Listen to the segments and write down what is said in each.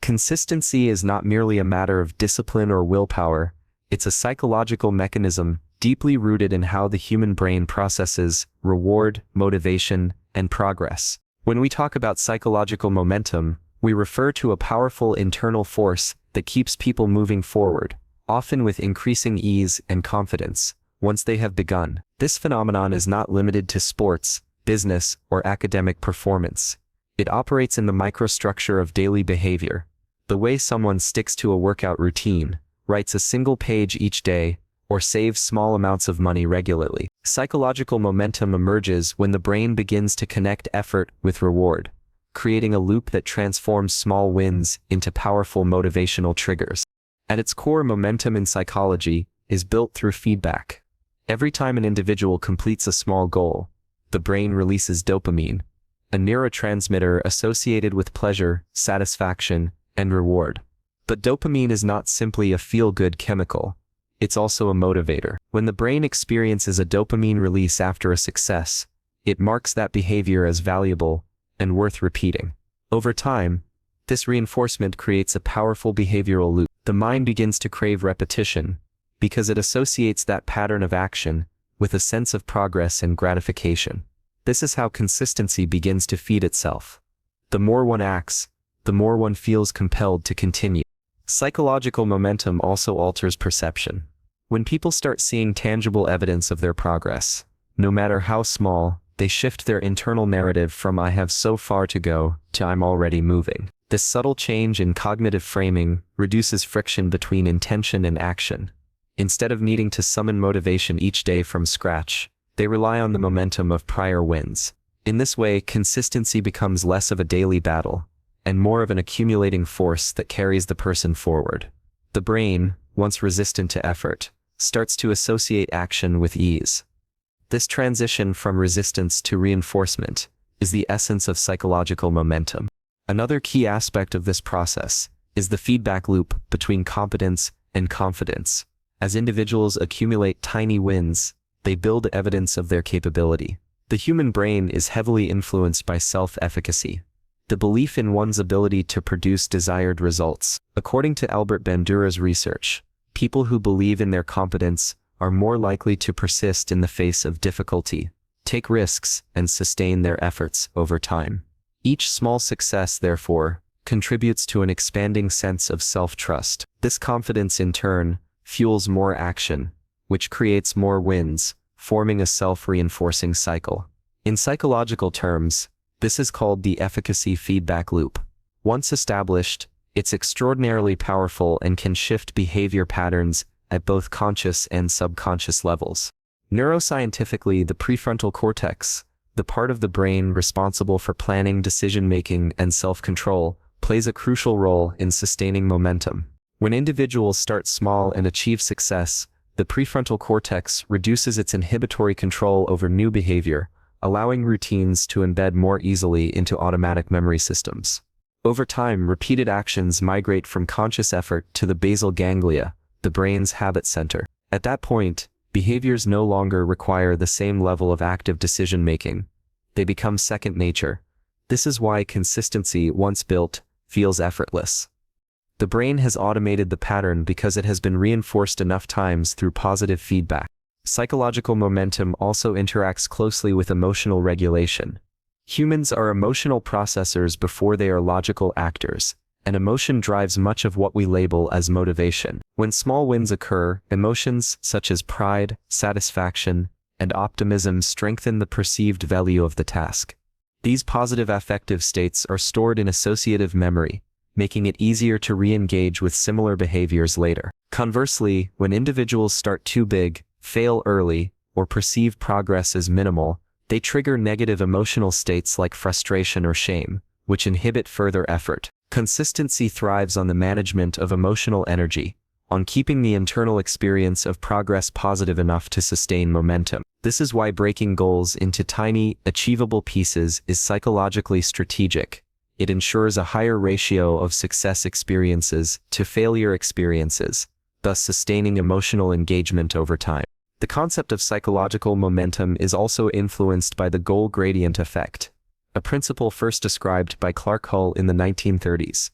Consistency is not merely a matter of discipline or willpower, it's a psychological mechanism deeply rooted in how the human brain processes reward, motivation, and progress. When we talk about psychological momentum, we refer to a powerful internal force that keeps people moving forward, often with increasing ease and confidence, once they have begun. This phenomenon is not limited to sports, business, or academic performance. It operates in the microstructure of daily behavior. The way someone sticks to a workout routine, writes a single page each day, or saves small amounts of money regularly. Psychological momentum emerges when the brain begins to connect effort with reward, creating a loop that transforms small wins into powerful motivational triggers. At its core, momentum in psychology is built through feedback. Every time an individual completes a small goal, the brain releases dopamine, a neurotransmitter associated with pleasure, satisfaction, and reward. But dopamine is not simply a feel-good chemical. It's also a motivator. When the brain experiences a dopamine release after a success, it marks that behavior as valuable and worth repeating. Over time, this reinforcement creates a powerful behavioral loop. The mind begins to crave repetition because it associates that pattern of action with a sense of progress and gratification. This is how consistency begins to feed itself. The more one acts, the more one feels compelled to continue. Psychological momentum also alters perception. When people start seeing tangible evidence of their progress, no matter how small, they shift their internal narrative from "I have so far to go" to "I'm already moving." This subtle change in cognitive framing reduces friction between intention and action. Instead of needing to summon motivation each day from scratch, they rely on the momentum of prior wins. In this way, consistency becomes less of a daily battle and more of an accumulating force that carries the person forward. The brain, once resistant to effort, starts to associate action with ease. This transition from resistance to reinforcement is the essence of psychological momentum. Another key aspect of this process is the feedback loop between competence and confidence. As individuals accumulate tiny wins, they build evidence of their capability. The human brain is heavily influenced by self-efficacy, the belief in one's ability to produce desired results. According to Albert Bandura's research, people who believe in their competence are more likely to persist in the face of difficulty, take risks, and sustain their efforts over time. Each small success, therefore, contributes to an expanding sense of self-trust. This confidence, in turn, fuels more action, which creates more wins, forming a self-reinforcing cycle. In psychological terms, this is called the efficacy feedback loop. Once established, it's extraordinarily powerful and can shift behavior patterns at both conscious and subconscious levels. Neuroscientifically, the prefrontal cortex, the part of the brain responsible for planning, decision-making, and self-control, plays a crucial role in sustaining momentum. When individuals start small and achieve success, the prefrontal cortex reduces its inhibitory control over new behavior, allowing routines to embed more easily into automatic memory systems. Over time, repeated actions migrate from conscious effort to the basal ganglia, the brain's habit center. At that point, behaviors no longer require the same level of active decision-making. They become second nature. This is why consistency, once built, feels effortless. The brain has automated the pattern because it has been reinforced enough times through positive feedback. Psychological momentum also interacts closely with emotional regulation. Humans are emotional processors before they are logical actors, and emotion drives much of what we label as motivation. When small wins occur, emotions such as pride, satisfaction, and optimism strengthen the perceived value of the task. These positive affective states are stored in associative memory, making it easier to re-engage with similar behaviors later. Conversely, when individuals start too big, fail early, or perceive progress as minimal, they trigger negative emotional states like frustration or shame, which inhibit further effort. Consistency thrives on the management of emotional energy, on keeping the internal experience of progress positive enough to sustain momentum. This is why breaking goals into tiny, achievable pieces is psychologically strategic. It ensures a higher ratio of success experiences to failure experiences, thus sustaining emotional engagement over time. The concept of psychological momentum is also influenced by the goal gradient effect, a principle first described by Clark Hull in the 1930s.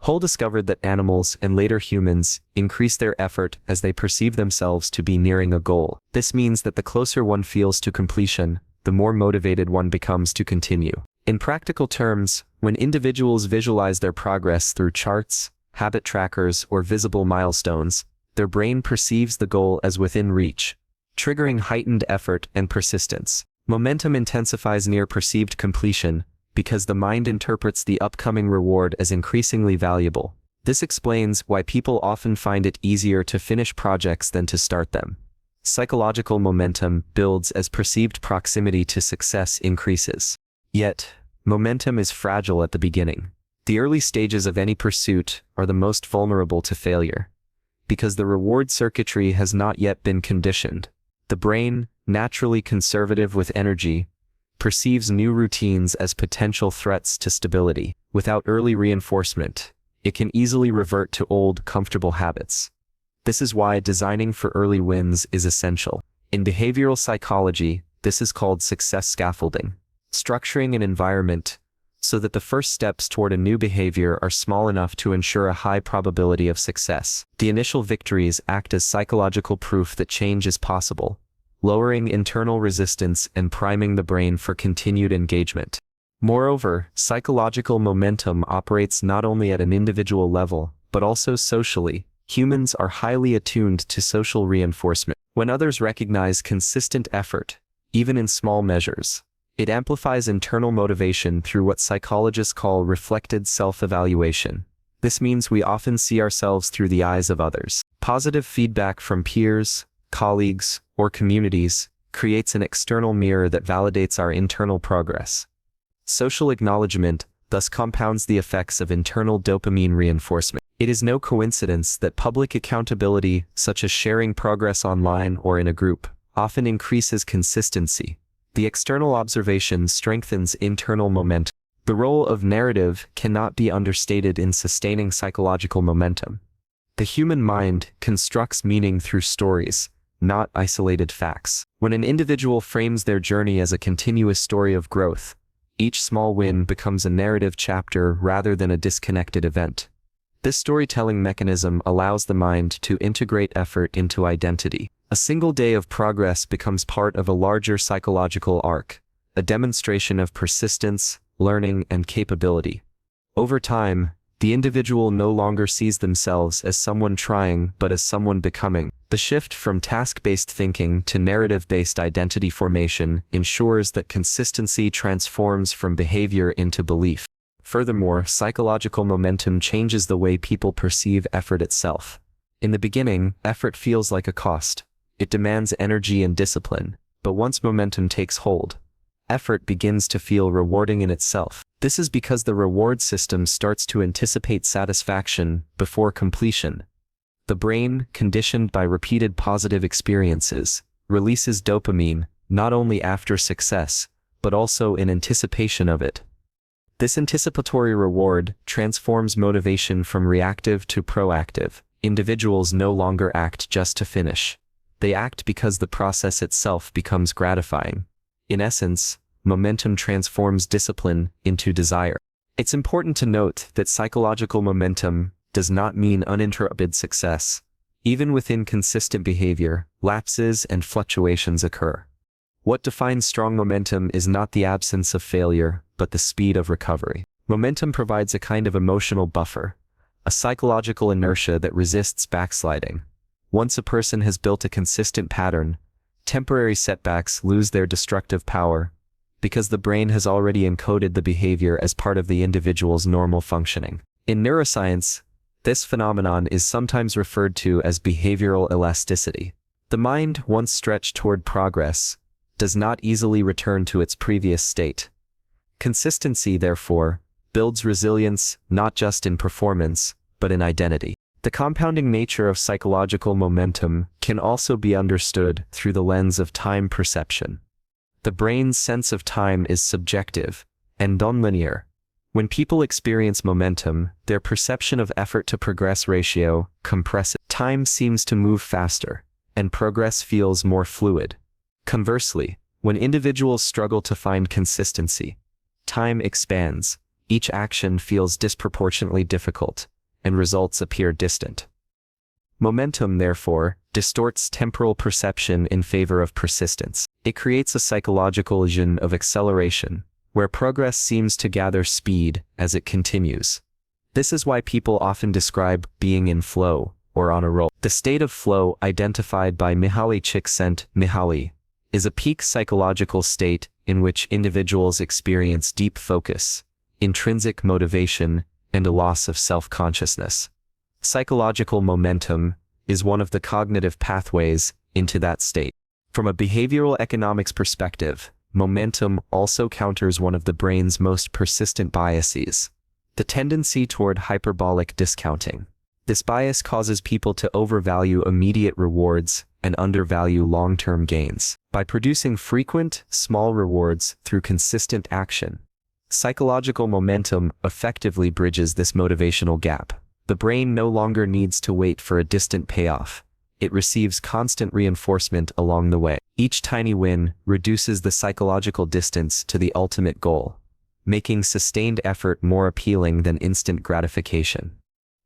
Hull discovered that animals and later humans increase their effort as they perceive themselves to be nearing a goal. This means that the closer one feels to completion, the more motivated one becomes to continue. In practical terms, when individuals visualize their progress through charts, habit trackers, or visible milestones, their brain perceives the goal as within reach, triggering heightened effort and persistence. Momentum intensifies near perceived completion because the mind interprets the upcoming reward as increasingly valuable. This explains why people often find it easier to finish projects than to start them. Psychological momentum builds as perceived proximity to success increases. Yet, momentum is fragile at the beginning. The early stages of any pursuit are the most vulnerable to failure, because the reward circuitry has not yet been conditioned. The brain, naturally conservative with energy, perceives new routines as potential threats to stability. Without early reinforcement, it can easily revert to old, comfortable habits. This is why designing for early wins is essential. In behavioral psychology, this is called success scaffolding, structuring an environment so that the first steps toward a new behavior are small enough to ensure a high probability of success. The initial victories act as psychological proof that change is possible, lowering internal resistance and priming the brain for continued engagement. Moreover, psychological momentum operates not only at an individual level, but also socially. Humans are highly attuned to social reinforcement. When others recognize consistent effort, even in small measures, it amplifies internal motivation through what psychologists call reflected self-evaluation. This means we often see ourselves through the eyes of others. Positive feedback from peers, colleagues, or communities creates an external mirror that validates our internal progress. Social acknowledgement thus compounds the effects of internal dopamine reinforcement. It is no coincidence that public accountability, such as sharing progress online or in a group, often increases consistency. The external observation strengthens internal momentum. The role of narrative cannot be understated in sustaining psychological momentum. The human mind constructs meaning through stories, not isolated facts. When an individual frames their journey as a continuous story of growth, each small win becomes a narrative chapter rather than a disconnected event. This storytelling mechanism allows the mind to integrate effort into identity. A single day of progress becomes part of a larger psychological arc, a demonstration of persistence, learning, and capability. Over time, the individual no longer sees themselves as someone trying but as someone becoming. The shift from task-based thinking to narrative-based identity formation ensures that consistency transforms from behavior into belief. Furthermore, psychological momentum changes the way people perceive effort itself. In the beginning, effort feels like a cost. It demands energy and discipline, but once momentum takes hold, effort begins to feel rewarding in itself. This is because the reward system starts to anticipate satisfaction before completion. The brain, conditioned by repeated positive experiences, releases dopamine not only after success, but also in anticipation of it. This anticipatory reward transforms motivation from reactive to proactive. Individuals no longer act just to finish. They act because the process itself becomes gratifying. In essence, momentum transforms discipline into desire. It's important to note that psychological momentum does not mean uninterrupted success. Even within consistent behavior, lapses and fluctuations occur. What defines strong momentum is not the absence of failure, but the speed of recovery. Momentum provides a kind of emotional buffer, a psychological inertia that resists backsliding. Once a person has built a consistent pattern, temporary setbacks lose their destructive power, because the brain has already encoded the behavior as part of the individual's normal functioning. In neuroscience, this phenomenon is sometimes referred to as behavioral elasticity. The mind, once stretched toward progress, does not easily return to its previous state. Consistency, therefore, builds resilience not just in performance, but in identity. The compounding nature of psychological momentum can also be understood through the lens of time perception. The brain's sense of time is subjective and nonlinear. When people experience momentum, their perception of effort to progress ratio compresses. Time seems to move faster, and progress feels more fluid. Conversely, when individuals struggle to find consistency, time expands. Each action feels disproportionately difficult, and results appear distant. Momentum, therefore, distorts temporal perception in favor of persistence. It creates a psychological illusion of acceleration, where progress seems to gather speed as it continues. This is why people often describe being in flow, or on a roll. The state of flow, identified by Mihaly Csikszentmihalyi, is a peak psychological state in which individuals experience deep focus, intrinsic motivation, and a loss of self-consciousness. Psychological momentum is one of the cognitive pathways into that state. From a behavioral economics perspective, momentum also counters one of the brain's most persistent biases, the tendency toward hyperbolic discounting. This bias causes people to overvalue immediate rewards and undervalue long-term gains. By producing frequent, small rewards through consistent action, psychological momentum effectively bridges this motivational gap. The brain no longer needs to wait for a distant payoff. It receives constant reinforcement along the way. Each tiny win reduces the psychological distance to the ultimate goal, making sustained effort more appealing than instant gratification.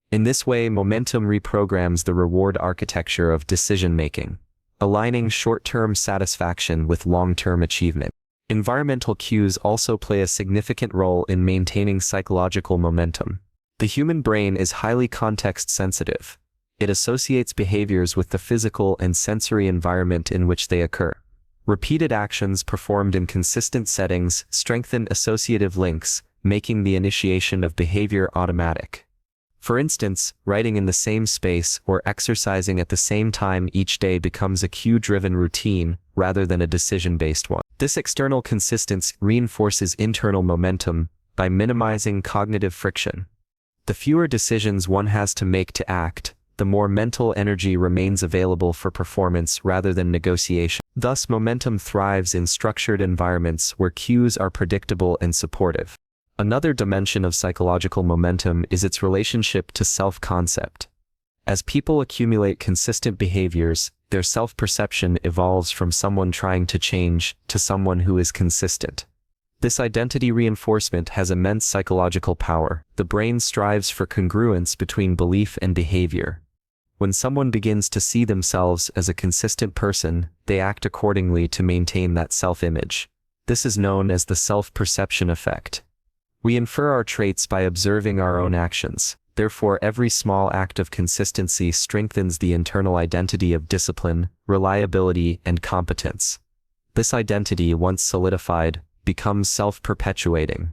In this way, momentum reprograms the reward architecture of decision-making, aligning short-term satisfaction with long-term achievement. Environmental cues also play a significant role in maintaining psychological momentum. The human brain is highly context-sensitive. It associates behaviors with the physical and sensory environment in which they occur. Repeated actions performed in consistent settings strengthen associative links, making the initiation of behavior automatic. For instance, writing in the same space or exercising at the same time each day becomes a cue-driven routine rather than a decision-based one. This external consistency reinforces internal momentum by minimizing cognitive friction. The fewer decisions one has to make to act, the more mental energy remains available for performance rather than negotiation. Thus, momentum thrives in structured environments where cues are predictable and supportive. Another dimension of psychological momentum is its relationship to self-concept. As people accumulate consistent behaviors, their self-perception evolves from someone trying to change to someone who is consistent. This identity reinforcement has immense psychological power. The brain strives for congruence between belief and behavior. When someone begins to see themselves as a consistent person, they act accordingly to maintain that self-image. This is known as the self-perception effect. We infer our traits by observing our own actions. Therefore, every small act of consistency strengthens the internal identity of discipline, reliability, and competence. This identity, once solidified, becomes self-perpetuating.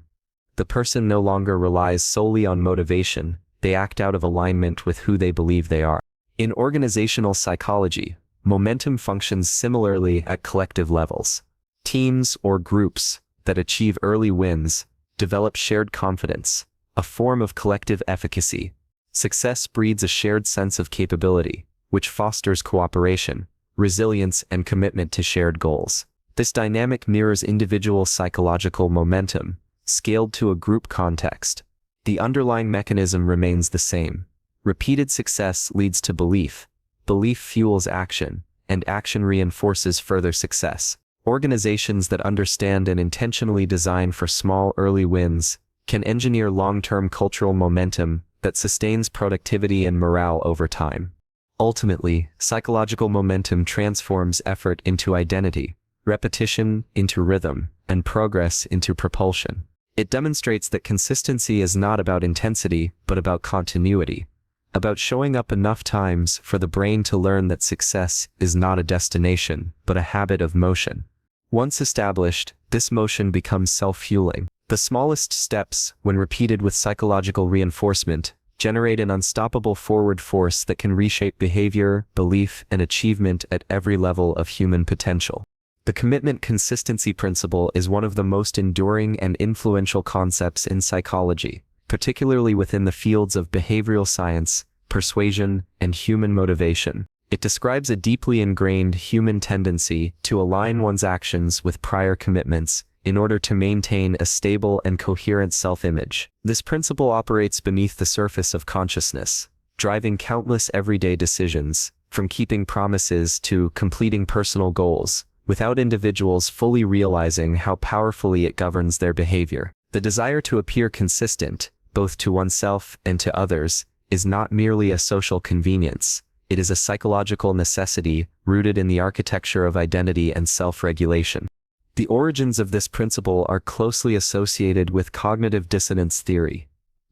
The person no longer relies solely on motivation, they act out of alignment with who they believe they are. In organizational psychology, momentum functions similarly at collective levels. Teams or groups that achieve early wins develop shared confidence, a form of collective efficacy. Success breeds a shared sense of capability, which fosters cooperation, resilience, and commitment to shared goals. This dynamic mirrors individual psychological momentum, scaled to a group context. The underlying mechanism remains the same. Repeated success leads to belief, belief fuels action, and action reinforces further success. Organizations that understand and intentionally design for small early wins can engineer long-term cultural momentum that sustains productivity and morale over time. Ultimately, psychological momentum transforms effort into identity, repetition into rhythm, and progress into propulsion. It demonstrates that consistency is not about intensity, but about continuity, about showing up enough times for the brain to learn that success is not a destination, but a habit of motion. Once established, this motion becomes self-fueling. The smallest steps, when repeated with psychological reinforcement, generate an unstoppable forward force that can reshape behavior, belief, and achievement at every level of human potential. The commitment consistency principle is one of the most enduring and influential concepts in psychology, particularly within the fields of behavioral science, persuasion, and human motivation. It describes a deeply ingrained human tendency to align one's actions with prior commitments in order to maintain a stable and coherent self-image. This principle operates beneath the surface of consciousness, driving countless everyday decisions, from keeping promises to completing personal goals, without individuals fully realizing how powerfully it governs their behavior. The desire to appear consistent, both to oneself and to others, is not merely a social convenience. It is a psychological necessity rooted in the architecture of identity and self-regulation. The origins of this principle are closely associated with cognitive dissonance theory.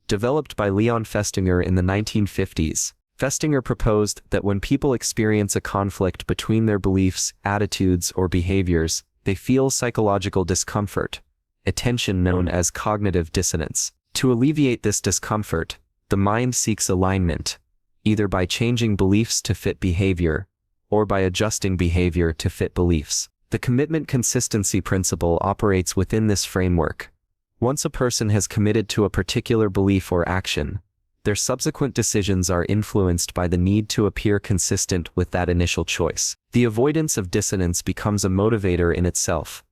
Developed by Leon Festinger in the 1950s, Festinger proposed that when people experience a conflict between their beliefs, attitudes, or behaviors, they feel psychological discomfort, a tension known as cognitive dissonance. To alleviate this discomfort, the mind seeks alignment, either by changing beliefs to fit behavior, or by adjusting behavior to fit beliefs. The commitment consistency principle operates within this framework. Once a person has committed to a particular belief or action, their subsequent decisions are influenced by the need to appear consistent with that initial choice. The avoidance of dissonance becomes a motivator in itself,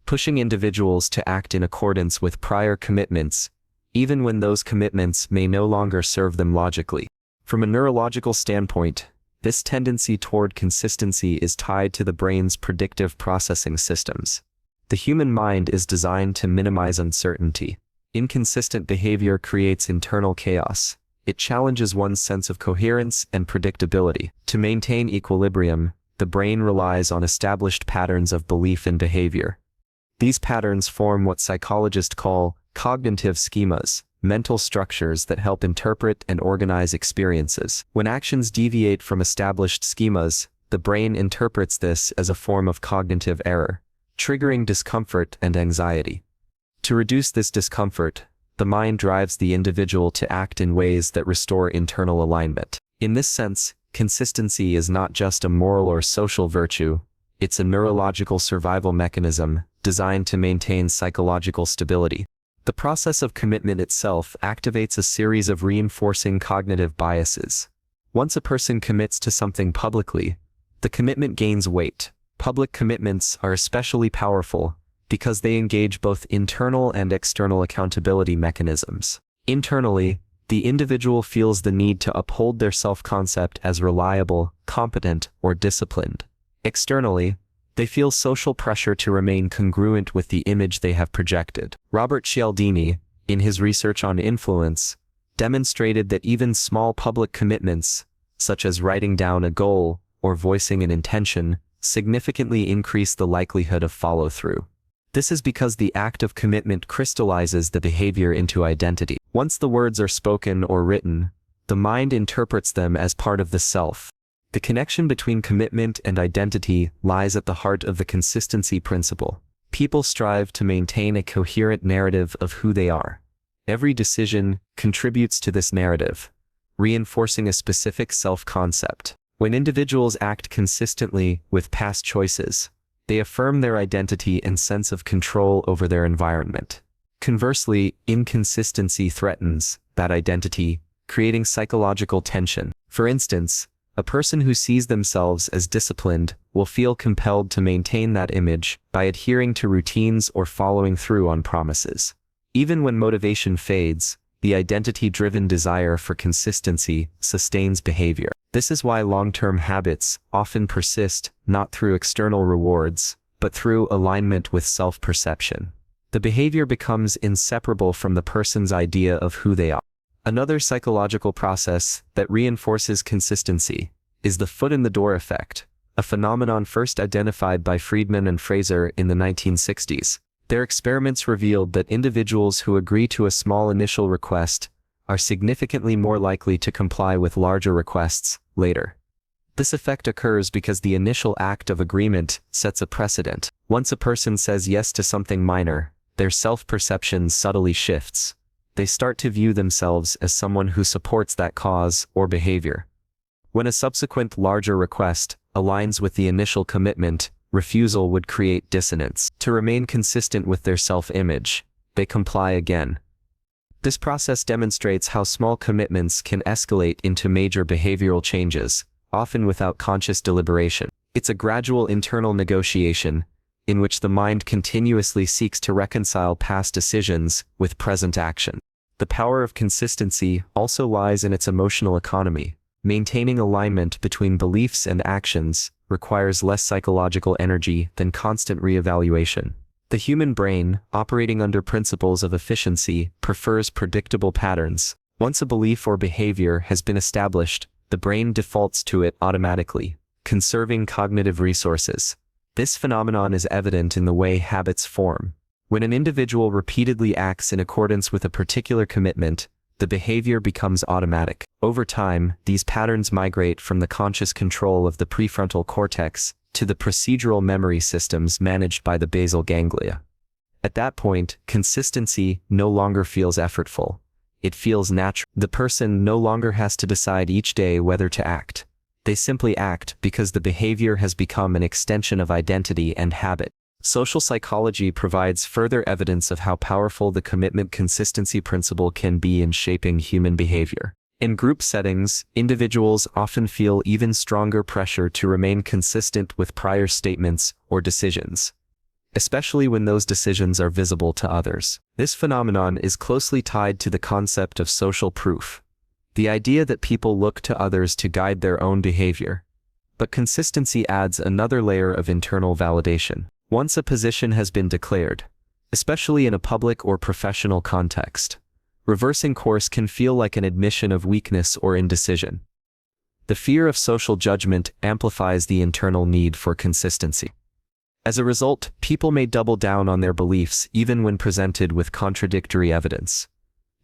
pushing individuals to act in accordance with prior commitments, even when those commitments may no longer serve them logically. From a neurological standpoint, this tendency toward consistency is tied to the brain's predictive processing systems. The human mind is designed to minimize uncertainty. Inconsistent behavior creates internal chaos. It challenges one's sense of coherence and predictability. To maintain equilibrium, the brain relies on established patterns of belief and behavior. These patterns form what psychologists call cognitive schemas, mental structures that help interpret and organize experiences. When actions deviate from established schemas, the brain interprets this as a form of cognitive error, triggering discomfort and anxiety. To reduce this discomfort, the mind drives the individual to act in ways that restore internal alignment. In this sense, consistency is not just a moral or social virtue, it's a neurological survival mechanism designed to maintain psychological stability. The process of commitment itself activates a series of reinforcing cognitive biases. Once a person commits to something publicly, the commitment gains weight. Public commitments are especially powerful because they engage both internal and external accountability mechanisms. Internally, the individual feels the need to uphold their self-concept as reliable, competent, or disciplined. Externally, they feel social pressure to remain congruent with the image they have projected. Robert Cialdini, in his research on influence, demonstrated that even small public commitments, such as writing down a goal or voicing an intention, significantly increase the likelihood of follow-through. This is because the act of commitment crystallizes the behavior into identity. Once the words are spoken or written, the mind interprets them as part of the self. The connection between commitment and identity lies at the heart of the consistency principle. People strive to maintain a coherent narrative of who they are. Every decision contributes to this narrative, reinforcing a specific self-concept. When individuals act consistently with past choices, they affirm their identity and sense of control over their environment. Conversely, inconsistency threatens that identity, creating psychological tension. For instance, a person who sees themselves as disciplined will feel compelled to maintain that image by adhering to routines or following through on promises. Even when motivation fades, the identity-driven desire for consistency sustains behavior. This is why long-term habits often persist not through external rewards, but through alignment with self-perception. The behavior becomes inseparable from the person's idea of who they are. Another psychological process that reinforces consistency is the foot-in-the-door effect, a phenomenon first identified by Friedman and Fraser in the 1960s. Their experiments revealed that individuals who agree to a small initial request are significantly more likely to comply with larger requests later. This effect occurs because the initial act of agreement sets a precedent. Once a person says yes to something minor, their self-perception subtly shifts. They start to view themselves as someone who supports that cause or behavior. When a subsequent larger request aligns with the initial commitment, refusal would create dissonance. To remain consistent with their self-image, they comply again. This process demonstrates how small commitments can escalate into major behavioral changes, often without conscious deliberation. It's a gradual internal negotiation, in which the mind continuously seeks to reconcile past decisions with present action. The power of consistency also lies in its emotional economy. Maintaining alignment between beliefs and actions requires less psychological energy than constant reevaluation. The human brain, operating under principles of efficiency, prefers predictable patterns. Once a belief or behavior has been established, the brain defaults to it automatically, conserving cognitive resources. This phenomenon is evident in the way habits form. When an individual repeatedly acts in accordance with a particular commitment, the behavior becomes automatic. Over time, these patterns migrate from the conscious control of the prefrontal cortex to the procedural memory systems managed by the basal ganglia. At that point, consistency no longer feels effortful. It feels natural. The person no longer has to decide each day whether to act. They simply act because the behavior has become an extension of identity and habit. Social psychology provides further evidence of how powerful the commitment consistency principle can be in shaping human behavior. In group settings, individuals often feel even stronger pressure to remain consistent with prior statements or decisions, especially when those decisions are visible to others. This phenomenon is closely tied to the concept of social proof, the idea that people look to others to guide their own behavior. But consistency adds another layer of internal validation. Once a position has been declared, especially in a public or professional context, reversing course can feel like an admission of weakness or indecision. The fear of social judgment amplifies the internal need for consistency. As a result, people may double down on their beliefs even when presented with contradictory evidence.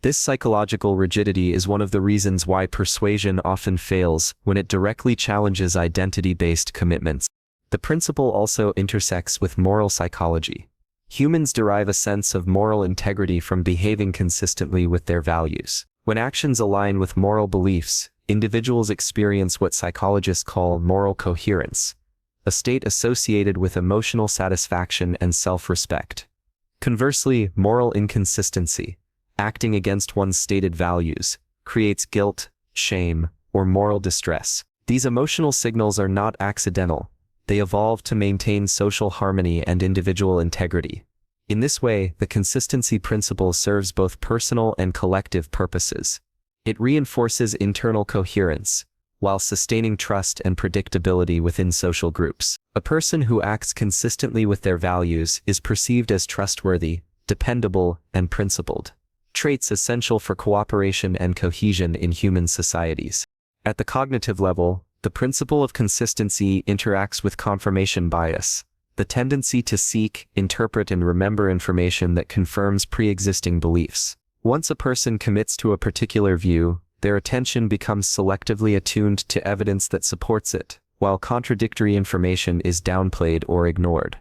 This psychological rigidity is one of the reasons why persuasion often fails when it directly challenges identity-based commitments. The principle also intersects with moral psychology. Humans derive a sense of moral integrity from behaving consistently with their values. When actions align with moral beliefs, individuals experience what psychologists call moral coherence, a state associated with emotional satisfaction and self-respect. Conversely, moral inconsistency, acting against one's stated values, creates guilt, shame, or moral distress. These emotional signals are not accidental. They evolve to maintain social harmony and individual integrity. In this way, the consistency principle serves both personal and collective purposes. It reinforces internal coherence, while sustaining trust and predictability within social groups. A person who acts consistently with their values is perceived as trustworthy, dependable, and principled, traits essential for cooperation and cohesion in human societies. At the cognitive level, the principle of consistency interacts with confirmation bias, the tendency to seek, interpret, and remember information that confirms pre-existing beliefs. Once a person commits to a particular view, their attention becomes selectively attuned to evidence that supports it, while contradictory information is downplayed or ignored.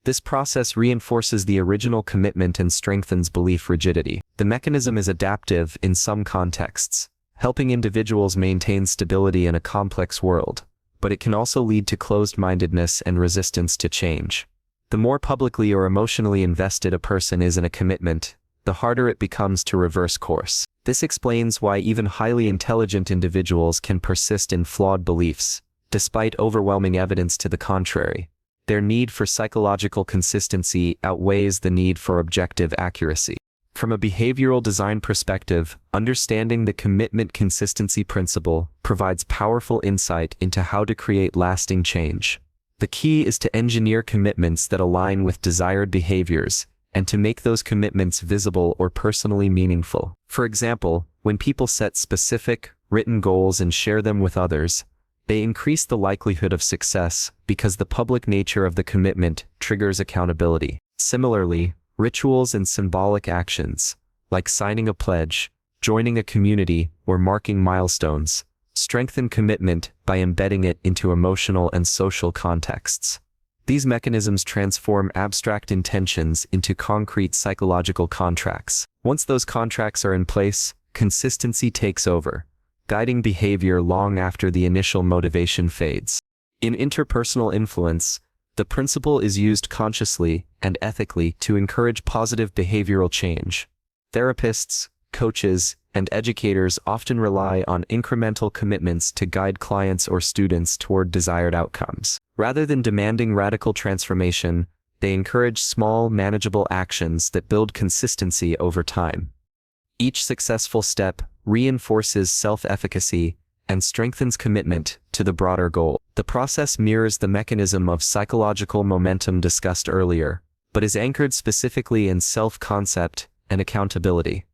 This process reinforces the original commitment and strengthens belief rigidity. The mechanism is adaptive in some contexts, helping individuals maintain stability in a complex world, but it can also lead to closed-mindedness and resistance to change. The more publicly or emotionally invested a person is in a commitment, the harder it becomes to reverse course. This explains why even highly intelligent individuals can persist in flawed beliefs, despite overwhelming evidence to the contrary. Their need for psychological consistency outweighs the need for objective accuracy. From a behavioral design perspective, understanding the commitment consistency principle provides powerful insight into how to create lasting change. The key is to engineer commitments that align with desired behaviors, and to make those commitments visible or personally meaningful. For example, when people set specific, written goals and share them with others, they increase the likelihood of success because the public nature of the commitment triggers accountability. Similarly, rituals and symbolic actions, like signing a pledge, joining a community, or marking milestones, strengthen commitment by embedding it into emotional and social contexts. These mechanisms transform abstract intentions into concrete psychological contracts. Once those contracts are in place, consistency takes over, guiding behavior long after the initial motivation fades. In interpersonal influence, the principle is used consciously and ethically to encourage positive behavioral change. Therapists, coaches, and educators often rely on incremental commitments to guide clients or students toward desired outcomes. Rather than demanding radical transformation, they encourage small, manageable actions that build consistency over time. Each successful step reinforces self-efficacy and strengthens commitment to the broader goal. The process mirrors the mechanism of psychological momentum discussed earlier, but is anchored specifically in self-concept and accountability.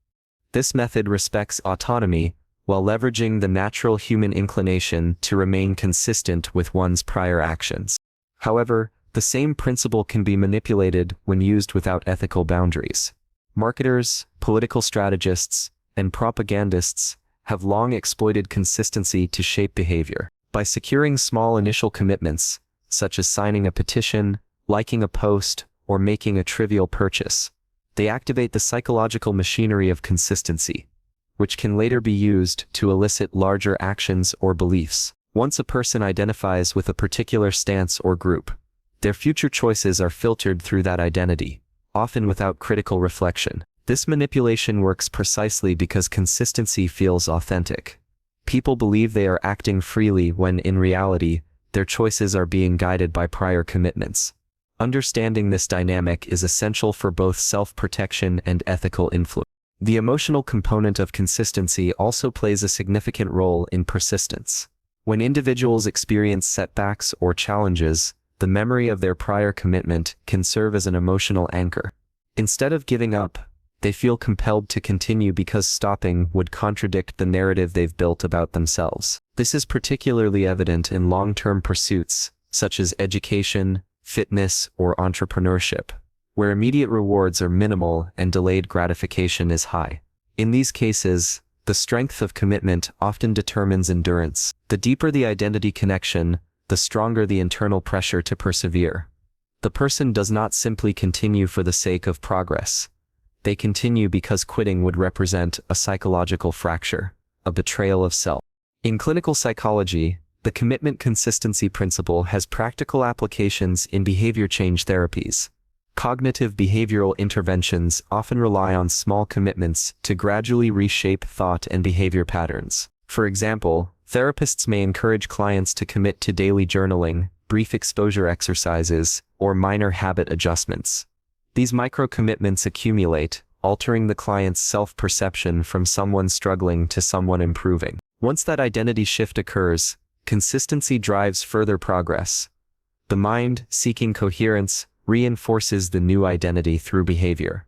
This method respects autonomy while leveraging the natural human inclination to remain consistent with one's prior actions. However, the same principle can be manipulated when used without ethical boundaries. Marketers, political strategists, and propagandists have long exploited consistency to shape behavior. By securing small initial commitments, such as signing a petition, liking a post, or making a trivial purchase, they activate the psychological machinery of consistency, which can later be used to elicit larger actions or beliefs. Once a person identifies with a particular stance or group, their future choices are filtered through that identity, often without critical reflection. This manipulation works precisely because consistency feels authentic. People believe they are acting freely when in reality, their choices are being guided by prior commitments. Understanding this dynamic is essential for both self-protection and ethical influence. The emotional component of consistency also plays a significant role in persistence. When individuals experience setbacks or challenges, the memory of their prior commitment can serve as an emotional anchor. Instead of giving up, they feel compelled to continue because stopping would contradict the narrative they've built about themselves. This is particularly evident in long-term pursuits, such as education, fitness, or entrepreneurship, where immediate rewards are minimal and delayed gratification is high. In these cases, the strength of commitment often determines endurance. The deeper the identity connection, the stronger the internal pressure to persevere. The person does not simply continue for the sake of progress. They continue because quitting would represent a psychological fracture, a betrayal of self. In clinical psychology, the commitment consistency principle has practical applications in behavior change therapies. Cognitive behavioral interventions often rely on small commitments to gradually reshape thought and behavior patterns. For example, therapists may encourage clients to commit to daily journaling, brief exposure exercises, or minor habit adjustments. These micro-commitments accumulate, altering the client's self-perception from someone struggling to someone improving. Once that identity shift occurs, consistency drives further progress. The mind, seeking coherence, reinforces the new identity through behavior.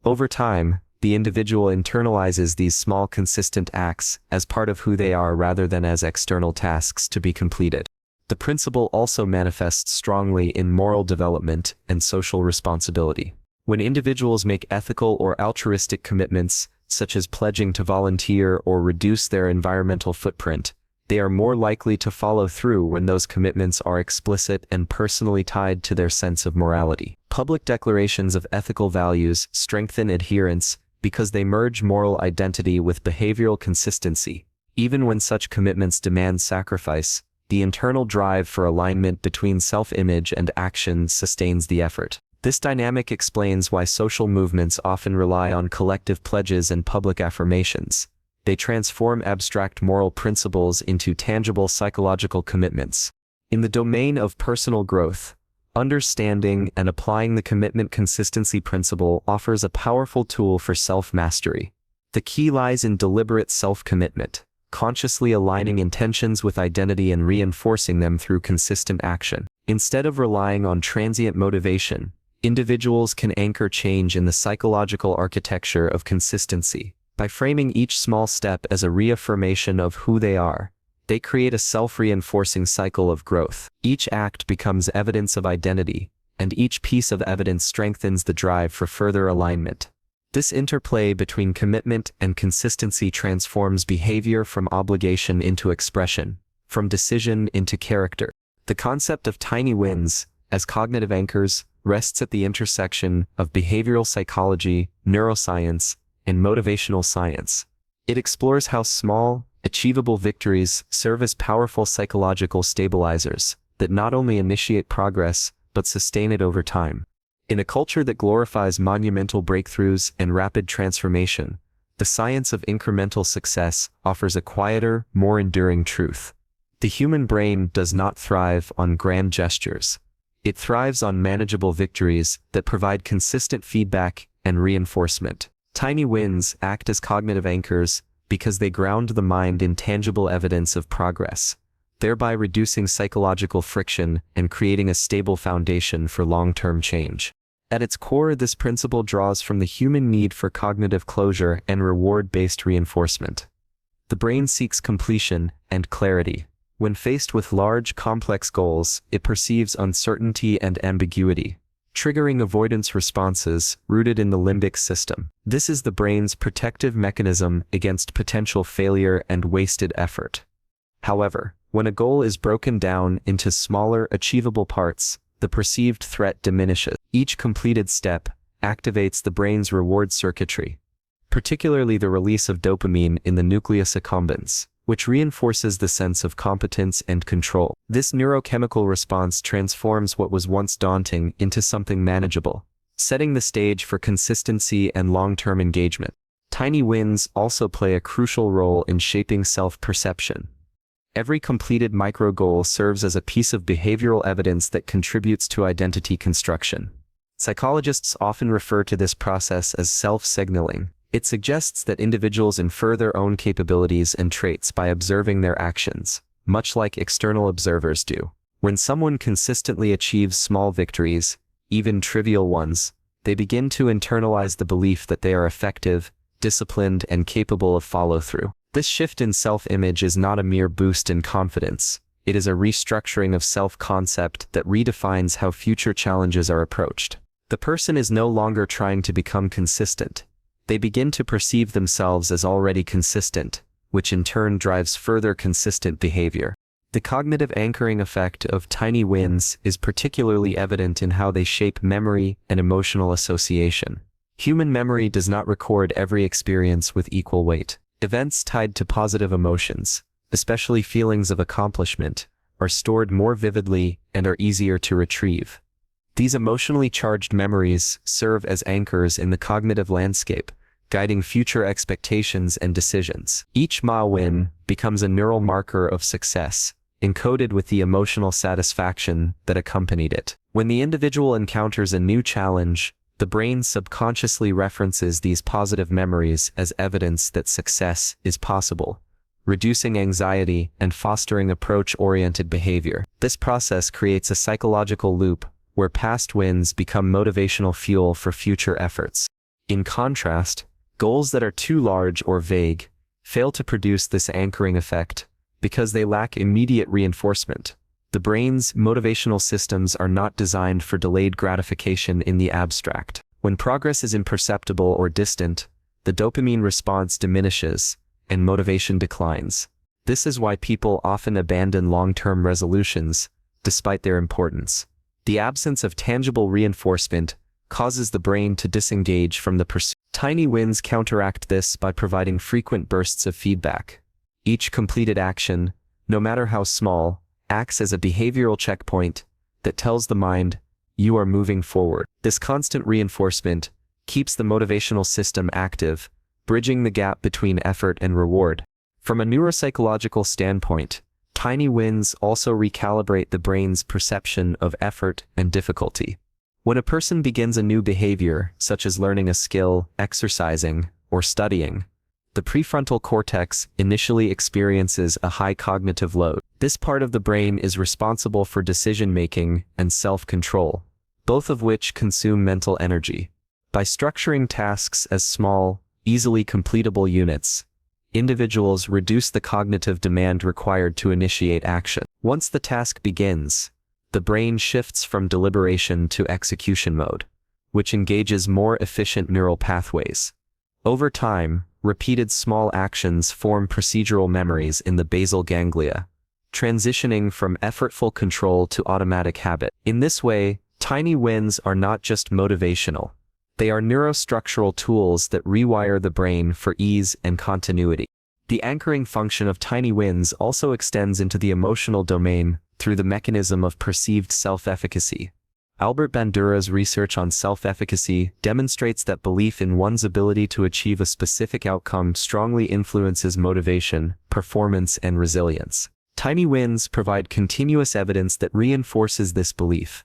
Over time, the individual internalizes these small consistent acts as part of who they are rather than as external tasks to be completed. The principle also manifests strongly in moral development and social responsibility. When individuals make ethical or altruistic commitments, such as pledging to volunteer or reduce their environmental footprint, they are more likely to follow through when those commitments are explicit and personally tied to their sense of morality. Public declarations of ethical values strengthen adherence because they merge moral identity with behavioral consistency. Even when such commitments demand sacrifice, the internal drive for alignment between self-image and action sustains the effort. This dynamic explains why social movements often rely on collective pledges and public affirmations. They transform abstract moral principles into tangible psychological commitments. In the domain of personal growth, understanding and applying the commitment consistency principle offers a powerful tool for self-mastery. The key lies in deliberate self-commitment, consciously aligning intentions with identity and reinforcing them through consistent action. Instead of relying on transient motivation, individuals can anchor change in the psychological architecture of consistency. By framing each small step as a reaffirmation of who they are, they create a self-reinforcing cycle of growth. Each act becomes evidence of identity, and each piece of evidence strengthens the drive for further alignment. This interplay between commitment and consistency transforms behavior from obligation into expression, from decision into character. The concept of tiny wins, as cognitive anchors, rests at the intersection of behavioral psychology, neuroscience, and motivational science. It explores how small, achievable victories serve as powerful psychological stabilizers that not only initiate progress, but sustain it over time. In a culture that glorifies monumental breakthroughs and rapid transformation, the science of incremental success offers a quieter, more enduring truth. The human brain does not thrive on grand gestures. It thrives on manageable victories that provide consistent feedback and reinforcement. Tiny wins act as cognitive anchors because they ground the mind in tangible evidence of progress, thereby reducing psychological friction and creating a stable foundation for long-term change. At its core, this principle draws from the human need for cognitive closure and reward-based reinforcement. The brain seeks completion and clarity. When faced with large, complex goals, it perceives uncertainty and ambiguity, triggering avoidance responses rooted in the limbic system. This is the brain's protective mechanism against potential failure and wasted effort. However, when a goal is broken down into smaller, achievable parts, the perceived threat diminishes. Each completed step activates the brain's reward circuitry, particularly the release of dopamine in the nucleus accumbens, which reinforces the sense of competence and control. This neurochemical response transforms what was once daunting into something manageable, setting the stage for consistency and long-term engagement. Tiny wins also play a crucial role in shaping self-perception. Every completed micro-goal serves as a piece of behavioral evidence that contributes to identity construction. Psychologists often refer to this process as self-signaling. It suggests that individuals infer their own capabilities and traits by observing their actions, much like external observers do. When someone consistently achieves small victories, even trivial ones, they begin to internalize the belief that they are effective, disciplined, and capable of follow-through. This shift in self-image is not a mere boost in confidence. It is a restructuring of self-concept that redefines how future challenges are approached. The person is no longer trying to become consistent. They begin to perceive themselves as already consistent, which in turn drives further consistent behavior. The cognitive anchoring effect of tiny wins is particularly evident in how they shape memory and emotional association. Human memory does not record every experience with equal weight. Events tied to positive emotions, especially feelings of accomplishment, are stored more vividly and are easier to retrieve. These emotionally charged memories serve as anchors in the cognitive landscape, guiding future expectations and decisions. Each mile win becomes a neural marker of success, encoded with the emotional satisfaction that accompanied it. When the individual encounters a new challenge, the brain subconsciously references these positive memories as evidence that success is possible, reducing anxiety and fostering approach-oriented behavior. This process creates a psychological loop where past wins become motivational fuel for future efforts. In contrast, goals that are too large or vague fail to produce this anchoring effect because they lack immediate reinforcement. The brain's motivational systems are not designed for delayed gratification in the abstract. When progress is imperceptible or distant, the dopamine response diminishes and motivation declines. This is why people often abandon long-term resolutions, despite their importance. The absence of tangible reinforcement causes the brain to disengage from the pursuit. Tiny wins counteract this by providing frequent bursts of feedback. Each completed action, no matter how small, acts as a behavioral checkpoint that tells the mind, you are moving forward. This constant reinforcement keeps the motivational system active, bridging the gap between effort and reward. From a neuropsychological standpoint, tiny wins also recalibrate the brain's perception of effort and difficulty. When a person begins a new behavior, such as learning a skill, exercising, or studying, the prefrontal cortex initially experiences a high cognitive load. This part of the brain is responsible for decision-making and self-control, both of which consume mental energy. By structuring tasks as small, easily completable units, individuals reduce the cognitive demand required to initiate action. Once the task begins, the brain shifts from deliberation to execution mode, which engages more efficient neural pathways. Over time, repeated small actions form procedural memories in the basal ganglia, transitioning from effortful control to automatic habit. In this way, tiny wins are not just motivational. They are neurostructural tools that rewire the brain for ease and continuity. The anchoring function of tiny wins also extends into the emotional domain through the mechanism of perceived self-efficacy. Albert Bandura's research on self-efficacy demonstrates that belief in one's ability to achieve a specific outcome strongly influences motivation, performance, and resilience. Tiny wins provide continuous evidence that reinforces this belief.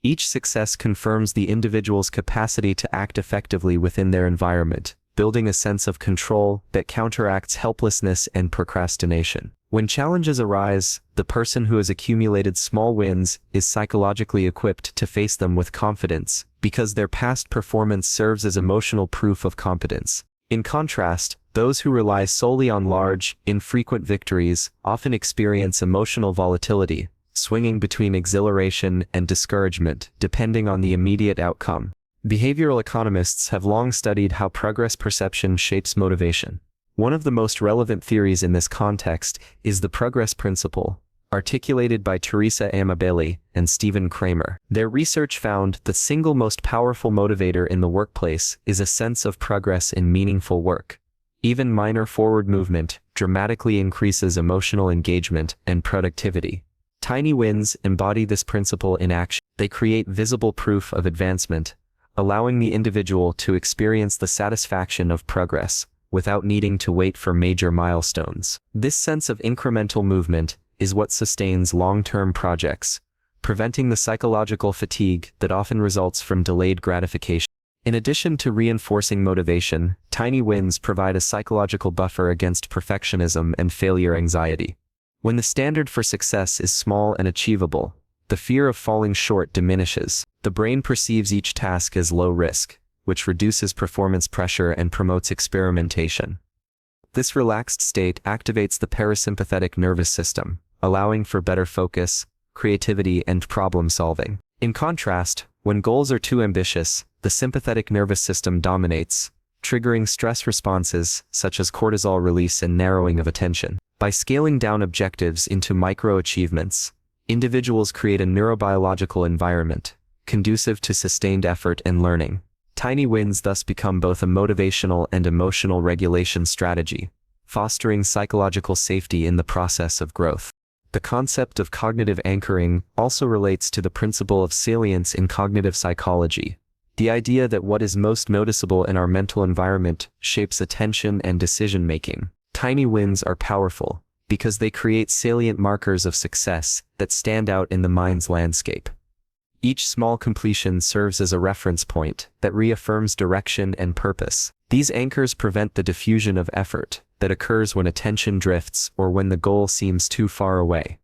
Each success confirms the individual's capacity to act effectively within their environment, building a sense of control that counteracts helplessness and procrastination. When challenges arise, the person who has accumulated small wins is psychologically equipped to face them with confidence, because their past performance serves as emotional proof of competence. In contrast, those who rely solely on large, infrequent victories often experience emotional volatility, swinging between exhilaration and discouragement depending on the immediate outcome. Behavioral economists have long studied how progress perception shapes motivation. One of the most relevant theories in this context is the progress principle, articulated by Teresa Amabile and Stephen Kramer. Their research found the single most powerful motivator in the workplace is a sense of progress in meaningful work. Even minor forward movement dramatically increases emotional engagement and productivity. Tiny wins embody this principle in action. They create visible proof of advancement, allowing the individual to experience the satisfaction of progress without needing to wait for major milestones. This sense of incremental movement is what sustains long-term projects, preventing the psychological fatigue that often results from delayed gratification. In addition to reinforcing motivation, tiny wins provide a psychological buffer against perfectionism and failure anxiety. When the standard for success is small and achievable, the fear of falling short diminishes. The brain perceives each task as low risk, which reduces performance pressure and promotes experimentation. This relaxed state activates the parasympathetic nervous system, allowing for better focus, creativity, and problem solving. In contrast, when goals are too ambitious, the sympathetic nervous system dominates, triggering stress responses such as cortisol release and narrowing of attention. By scaling down objectives into micro-achievements, individuals create a neurobiological environment conducive to sustained effort and learning. Tiny wins thus become both a motivational and emotional regulation strategy, fostering psychological safety in the process of growth. The concept of cognitive anchoring also relates to the principle of salience in cognitive psychology, the idea that what is most noticeable in our mental environment shapes attention and decision-making. Tiny wins are powerful because they create salient markers of success that stand out in the mind's landscape. Each small completion serves as a reference point that reaffirms direction and purpose. These anchors prevent the diffusion of effort that occurs when attention drifts or when the goal seems too far away.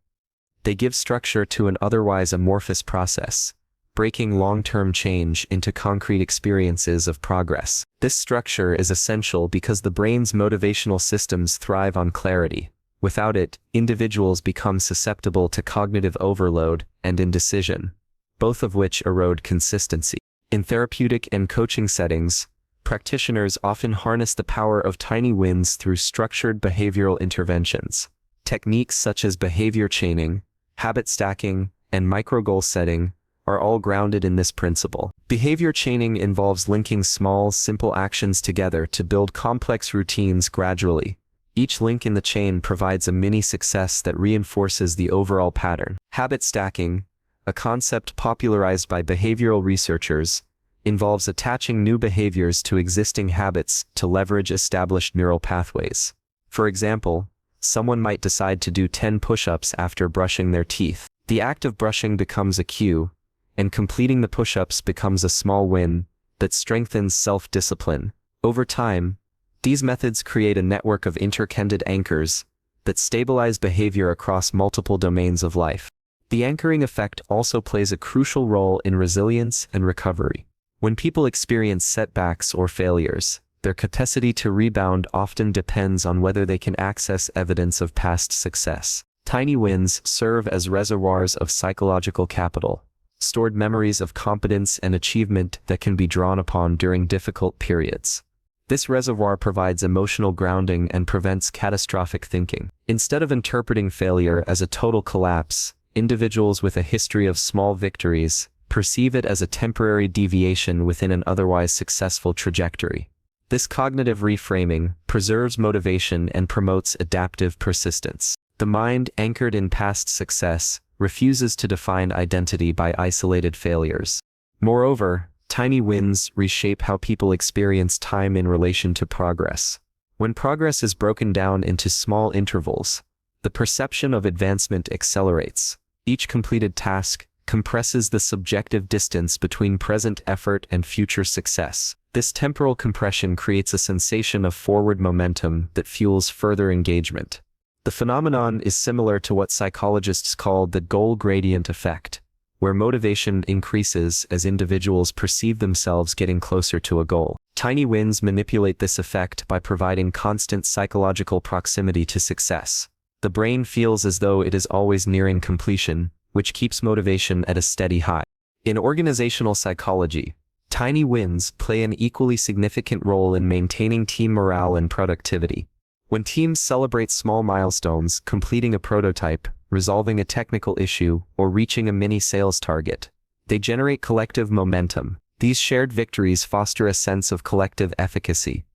They give structure to an otherwise amorphous process, breaking long-term change into concrete experiences of progress. This structure is essential because the brain's motivational systems thrive on clarity. Without it, individuals become susceptible to cognitive overload and indecision, both of which erode consistency. In therapeutic and coaching settings, practitioners often harness the power of tiny wins through structured behavioral interventions. Techniques such as behavior chaining, habit stacking, and micro-goal setting are all grounded in this principle. Behavior chaining involves linking small, simple actions together to build complex routines gradually. Each link in the chain provides a mini success that reinforces the overall pattern. Habit stacking, a concept popularized by behavioral researchers, involves attaching new behaviors to existing habits to leverage established neural pathways. For example, someone might decide to do 10 push-ups after brushing their teeth. The act of brushing becomes a cue, and completing the push-ups becomes a small win that strengthens self-discipline. Over time, these methods create a network of interconnected anchors that stabilize behavior across multiple domains of life. The anchoring effect also plays a crucial role in resilience and recovery. When people experience setbacks or failures, their capacity to rebound often depends on whether they can access evidence of past success. Tiny wins serve as reservoirs of psychological capital, stored memories of competence and achievement that can be drawn upon during difficult periods. This reservoir provides emotional grounding and prevents catastrophic thinking. Instead of interpreting failure as a total collapse, individuals with a history of small victories perceive it as a temporary deviation within an otherwise successful trajectory. This cognitive reframing preserves motivation and promotes adaptive persistence. The mind, anchored in past success, refuses to define identity by isolated failures. Moreover, tiny wins reshape how people experience time in relation to progress. When progress is broken down into small intervals, the perception of advancement accelerates. Each completed task compresses the subjective distance between present effort and future success. This temporal compression creates a sensation of forward momentum that fuels further engagement. The phenomenon is similar to what psychologists call the goal gradient effect, where motivation increases as individuals perceive themselves getting closer to a goal. Tiny wins manipulate this effect by providing constant psychological proximity to success. The brain feels as though it is always nearing completion, which keeps motivation at a steady high. In organizational psychology, tiny wins play an equally significant role in maintaining team morale and productivity. When teams celebrate small milestones, completing a prototype, resolving a technical issue, or reaching a mini sales target, they generate collective momentum. These shared victories foster a sense of collective efficacy,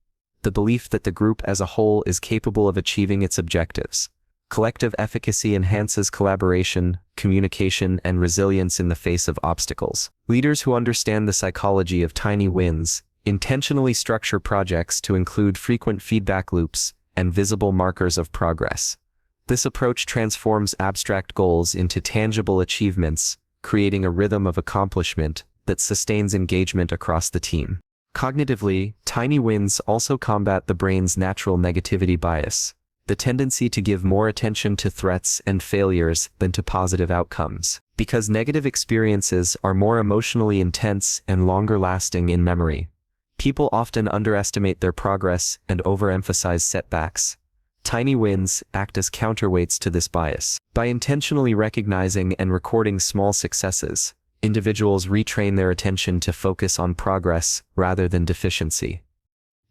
the belief that the group as a whole is capable of achieving its objectives. Collective efficacy enhances collaboration, communication, and resilience in the face of obstacles. Leaders who understand the psychology of tiny wins intentionally structure projects to include frequent feedback loops and visible markers of progress. This approach transforms abstract goals into tangible achievements, creating a rhythm of accomplishment that sustains engagement across the team. Cognitively, tiny wins also combat the brain's natural negativity bias, the tendency to give more attention to threats and failures than to positive outcomes. Because negative experiences are more emotionally intense and longer lasting in memory, people often underestimate their progress and overemphasize setbacks. Tiny wins act as counterweights to this bias. By intentionally recognizing and recording small successes, individuals retrain their attention to focus on progress rather than deficiency.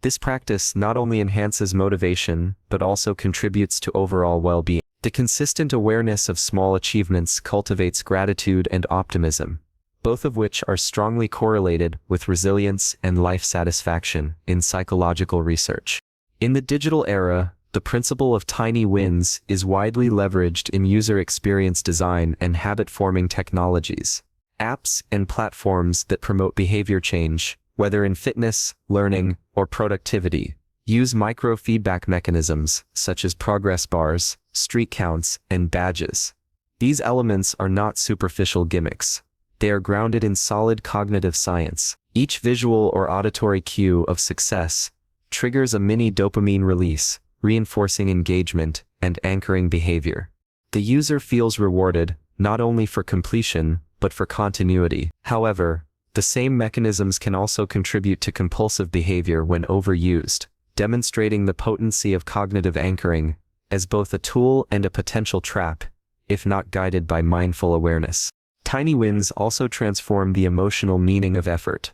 This practice not only enhances motivation, but also contributes to overall well-being. The consistent awareness of small achievements cultivates gratitude and optimism, both of which are strongly correlated with resilience and life satisfaction in psychological research. In the digital era, the principle of tiny wins is widely leveraged in user experience design and habit-forming technologies. Apps and platforms that promote behavior change, whether in fitness, learning, or productivity, use micro-feedback mechanisms such as progress bars, streak counts, and badges. These elements are not superficial gimmicks. They are grounded in solid cognitive science. Each visual or auditory cue of success triggers a mini dopamine release, reinforcing engagement and anchoring behavior. The user feels rewarded, not only for completion, but for continuity. However, the same mechanisms can also contribute to compulsive behavior when overused, demonstrating the potency of cognitive anchoring as both a tool and a potential trap, if not guided by mindful awareness. Tiny wins also transform the emotional meaning of effort.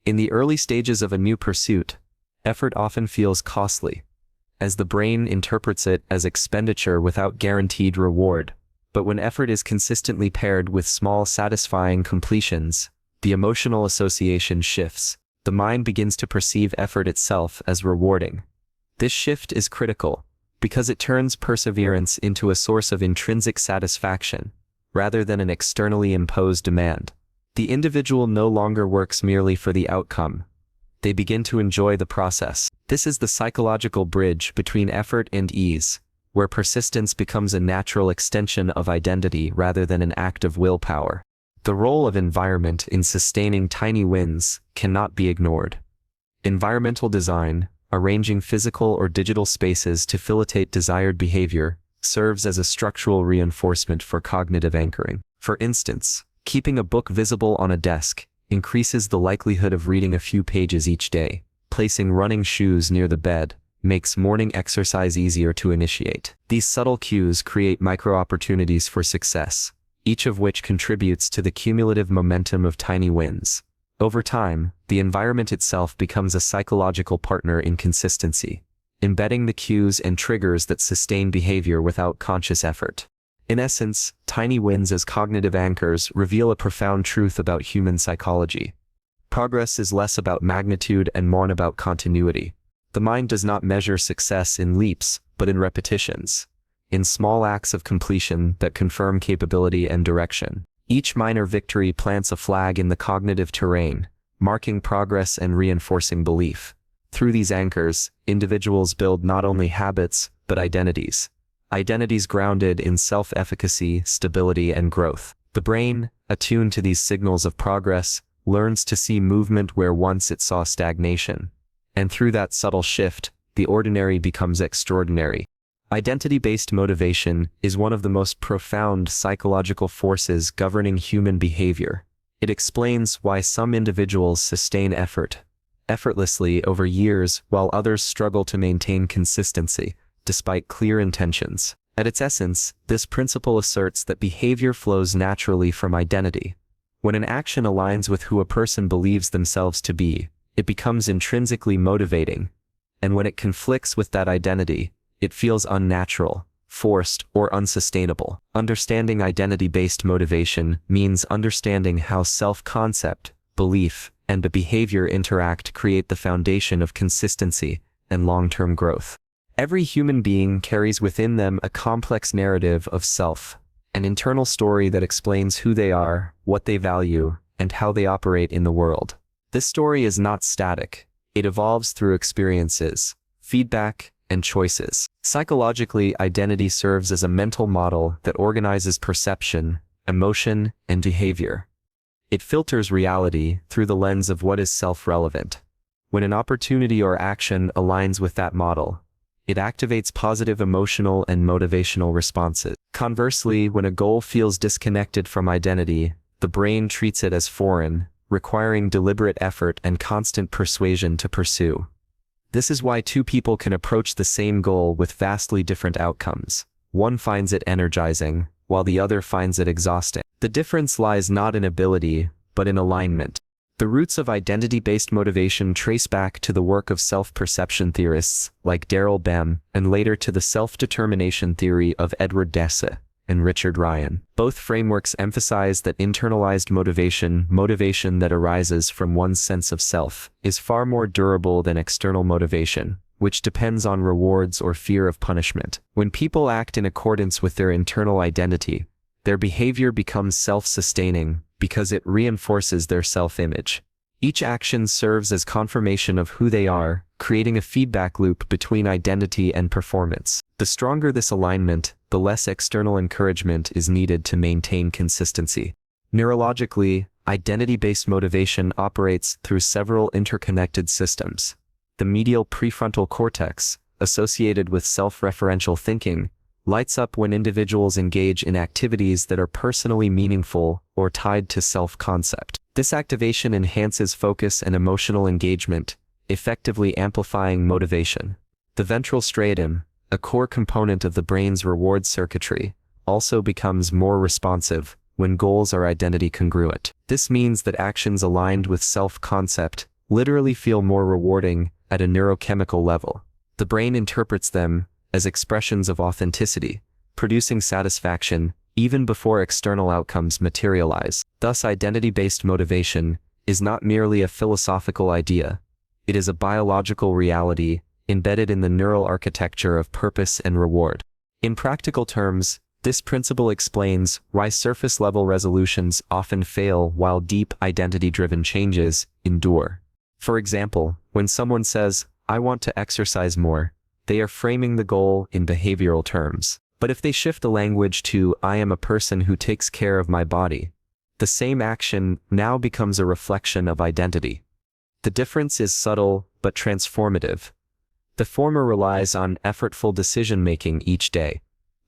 In the early stages of a new pursuit, effort often feels costly, as the brain interprets it as expenditure without guaranteed reward. But when effort is consistently paired with small satisfying completions, the emotional association shifts. The mind begins to perceive effort itself as rewarding. This shift is critical, because it turns perseverance into a source of intrinsic satisfaction, rather than an externally imposed demand. The individual no longer works merely for the outcome. They begin to enjoy the process. This is the psychological bridge between effort and ease, where persistence becomes a natural extension of identity rather than an act of willpower. The role of environment in sustaining tiny wins cannot be ignored. Environmental design, arranging physical or digital spaces to facilitate desired behavior, serves as a structural reinforcement for cognitive anchoring. For instance, keeping a book visible on a desk increases the likelihood of reading a few pages each day. Placing running shoes near the bed makes morning exercise easier to initiate. These subtle cues create micro-opportunities for success, each of which contributes to the cumulative momentum of tiny wins. Over time, the environment itself becomes a psychological partner in consistency, embedding the cues and triggers that sustain behavior without conscious effort. In essence, tiny wins as cognitive anchors reveal a profound truth about human psychology. Progress is less about magnitude and more about continuity. The mind does not measure success in leaps, but in repetitions, in small acts of completion that confirm capability and direction. Each minor victory plants a flag in the cognitive terrain, marking progress and reinforcing belief. Through these anchors, individuals build not only habits, but identities. Identities grounded in self-efficacy, stability, and growth. The brain, attuned to these signals of progress, learns to see movement where once it saw stagnation. And through that subtle shift, the ordinary becomes extraordinary. Identity-based motivation is one of the most profound psychological forces governing human behavior. It explains why some individuals sustain effort effortlessly over years while others struggle to maintain consistency, despite clear intentions. At its essence, this principle asserts that behavior flows naturally from identity. When an action aligns with who a person believes themselves to be, it becomes intrinsically motivating. And when it conflicts with that identity, it feels unnatural, forced, or unsustainable. Understanding identity-based motivation means understanding how self-concept, belief, and the behavior interact to create the foundation of consistency and long-term growth. Every human being carries within them a complex narrative of self, an internal story that explains who they are, what they value, and how they operate in the world. This story is not static. It evolves through experiences, feedback, and choices. Psychologically, identity serves as a mental model that organizes perception, emotion, and behavior. It filters reality through the lens of what is self-relevant. When an opportunity or action aligns with that model, it activates positive emotional and motivational responses. Conversely, when a goal feels disconnected from identity, the brain treats it as foreign, requiring deliberate effort and constant persuasion to pursue. This is why two people can approach the same goal with vastly different outcomes. One finds it energizing, while the other finds it exhausting. The difference lies not in ability, but in alignment. The roots of identity-based motivation trace back to the work of self-perception theorists like Daryl Bem, and later to the self-determination theory of Edward Desse and Richard Ryan. Both frameworks emphasize that internalized motivation that arises from one's sense of self, is far more durable than external motivation, which depends on rewards or fear of punishment. When people act in accordance with their internal identity, their behavior becomes self-sustaining because it reinforces their self-image. Each action serves as confirmation of who they are, creating a feedback loop between identity and performance. The stronger this alignment, the less external encouragement is needed to maintain consistency. Neurologically, identity-based motivation operates through several interconnected systems. The medial prefrontal cortex, associated with self-referential thinking, lights up when individuals engage in activities that are personally meaningful or tied to self-concept. This activation enhances focus and emotional engagement, effectively amplifying motivation. The ventral striatum, a core component of the brain's reward circuitry, also becomes more responsive when goals are identity congruent. This means that actions aligned with self-concept literally feel more rewarding at a neurochemical level. The brain interprets them as expressions of authenticity, producing satisfaction even before external outcomes materialize. Thus, identity-based motivation is not merely a philosophical idea. It is a biological reality embedded in the neural architecture of purpose and reward. In practical terms, this principle explains why surface-level resolutions often fail while deep identity-driven changes endure. For example, when someone says, "I want to exercise more," they are framing the goal in behavioral terms. But if they shift the language to, "I am a person who takes care of my body," the same action now becomes a reflection of identity. The difference is subtle but transformative. The former relies on effortful decision-making each day.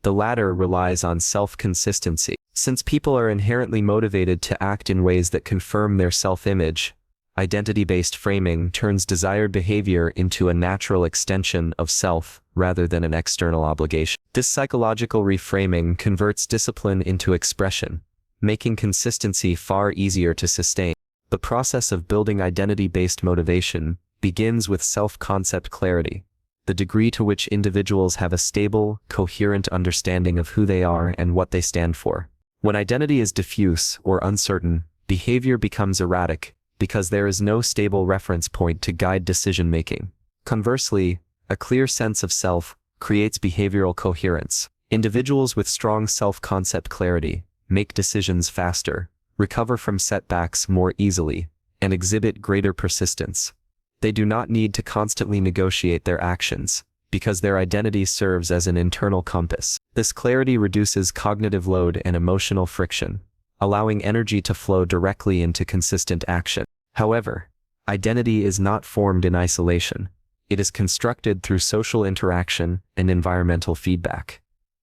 The latter relies on self-consistency. Since people are inherently motivated to act in ways that confirm their self-image, identity-based framing turns desired behavior into a natural extension of self rather than an external obligation. This psychological reframing converts discipline into expression, making consistency far easier to sustain. The process of building identity-based motivation begins with self-concept clarity, the degree to which individuals have a stable, coherent understanding of who they are and what they stand for. When identity is diffuse or uncertain, behavior becomes erratic, because there is no stable reference point to guide decision-making. Conversely, a clear sense of self creates behavioral coherence. Individuals with strong self-concept clarity make decisions faster, recover from setbacks more easily, and exhibit greater persistence. They do not need to constantly negotiate their actions, because their identity serves as an internal compass. This clarity reduces cognitive load and emotional friction, allowing energy to flow directly into consistent action. However, identity is not formed in isolation. It is constructed through social interaction and environmental feedback.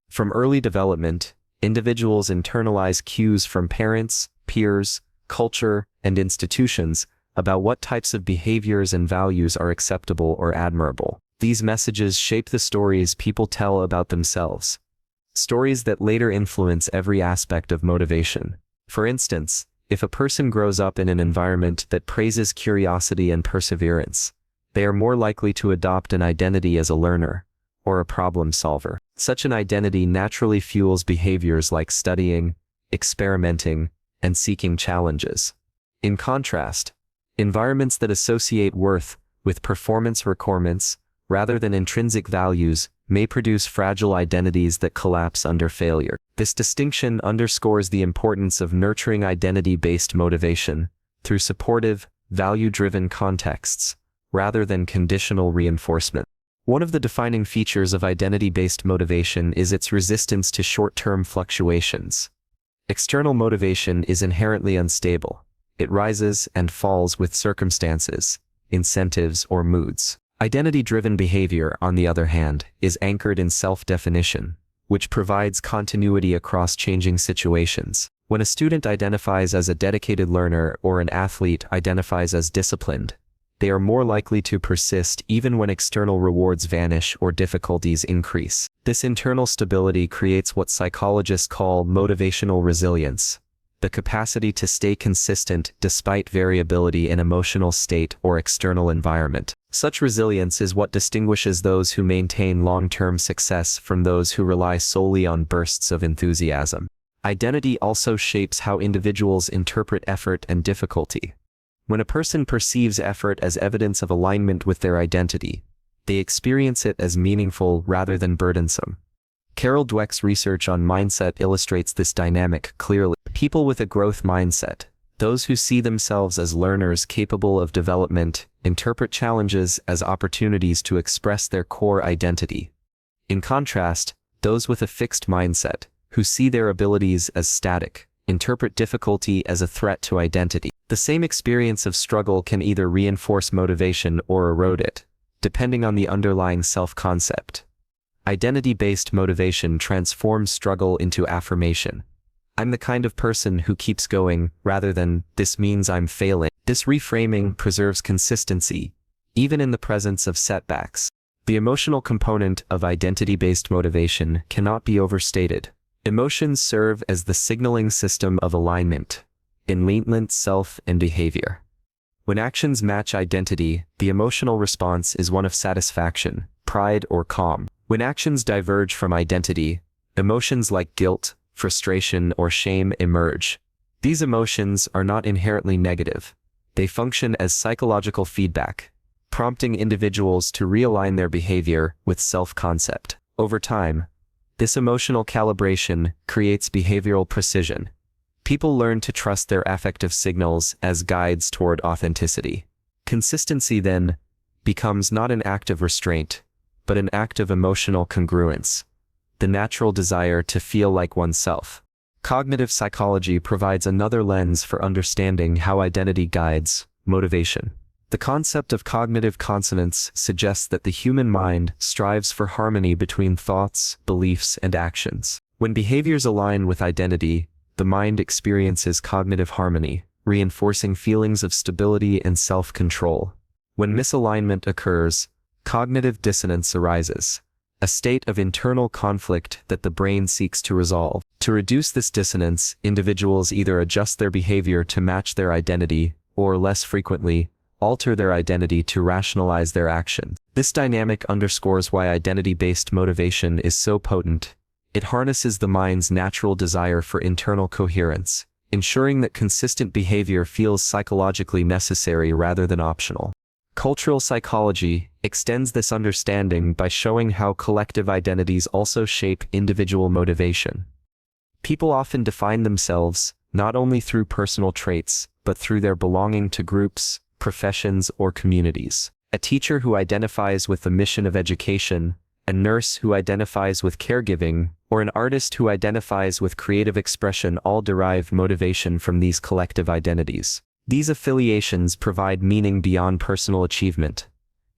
From early development, individuals internalize cues from parents, peers, culture, and institutions about what types of behaviors and values are acceptable or admirable. These messages shape the stories people tell about themselves, stories that later influence every aspect of motivation. For instance, if a person grows up in an environment that praises curiosity and perseverance, they are more likely to adopt an identity as a learner or a problem solver. Such an identity naturally fuels behaviors like studying, experimenting, and seeking challenges. In contrast, environments that associate worth with performance requirements rather than intrinsic values may produce fragile identities that collapse under failure. This distinction underscores the importance of nurturing identity-based motivation through supportive, value-driven contexts, rather than conditional reinforcement. One of the defining features of identity-based motivation is its resistance to short-term fluctuations. External motivation is inherently unstable. It rises and falls with circumstances, incentives, or moods. Identity-driven behavior, on the other hand, is anchored in self-definition, which provides continuity across changing situations. When a student identifies as a dedicated learner or an athlete identifies as disciplined, they are more likely to persist even when external rewards vanish or difficulties increase. This internal stability creates what psychologists call motivational resilience, the capacity to stay consistent despite variability in emotional state or external environment. Such resilience is what distinguishes those who maintain long-term success from those who rely solely on bursts of enthusiasm. Identity also shapes how individuals interpret effort and difficulty. When a person perceives effort as evidence of alignment with their identity, they experience it as meaningful rather than burdensome. Carol Dweck's research on mindset illustrates this dynamic clearly. People with a growth mindset, those who see themselves as learners capable of development, interpret challenges as opportunities to express their core identity. In contrast, those with a fixed mindset, who see their abilities as static, interpret difficulty as a threat to identity. The same experience of struggle can either reinforce motivation or erode it, depending on the underlying self-concept. Identity-based motivation transforms struggle into affirmation. I'm the kind of person who keeps going, rather than, this means I'm failing. This reframing preserves consistency, even in the presence of setbacks. The emotional component of identity-based motivation cannot be overstated. Emotions serve as the signaling system of alignment, enlightenment, self, and behavior. When actions match identity, the emotional response is one of satisfaction, pride, or calm. When actions diverge from identity, emotions like guilt, frustration, or shame emerge. These emotions are not inherently negative. They function as psychological feedback, prompting individuals to realign their behavior with self-concept. Over time, this emotional calibration creates behavioral precision. People learn to trust their affective signals as guides toward authenticity. Consistency then becomes not an act of restraint, but an act of emotional congruence, the natural desire to feel like oneself. Cognitive psychology provides another lens for understanding how identity guides motivation. The concept of cognitive consonance suggests that the human mind strives for harmony between thoughts, beliefs, and actions. When behaviors align with identity, the mind experiences cognitive harmony, reinforcing feelings of stability and self-control. When misalignment occurs, cognitive dissonance arises, a state of internal conflict that the brain seeks to resolve. To reduce this dissonance, individuals either adjust their behavior to match their identity, or less frequently, alter their identity to rationalize their actions. This dynamic underscores why identity-based motivation is so potent. It harnesses the mind's natural desire for internal coherence, ensuring that consistent behavior feels psychologically necessary rather than optional. Cultural psychology extends this understanding by showing how collective identities also shape individual motivation. People often define themselves not only through personal traits, but through their belonging to groups, professions, or communities. A teacher who identifies with the mission of education, a nurse who identifies with caregiving, or an artist who identifies with creative expression all derive motivation from these collective identities. These affiliations provide meaning beyond personal achievement.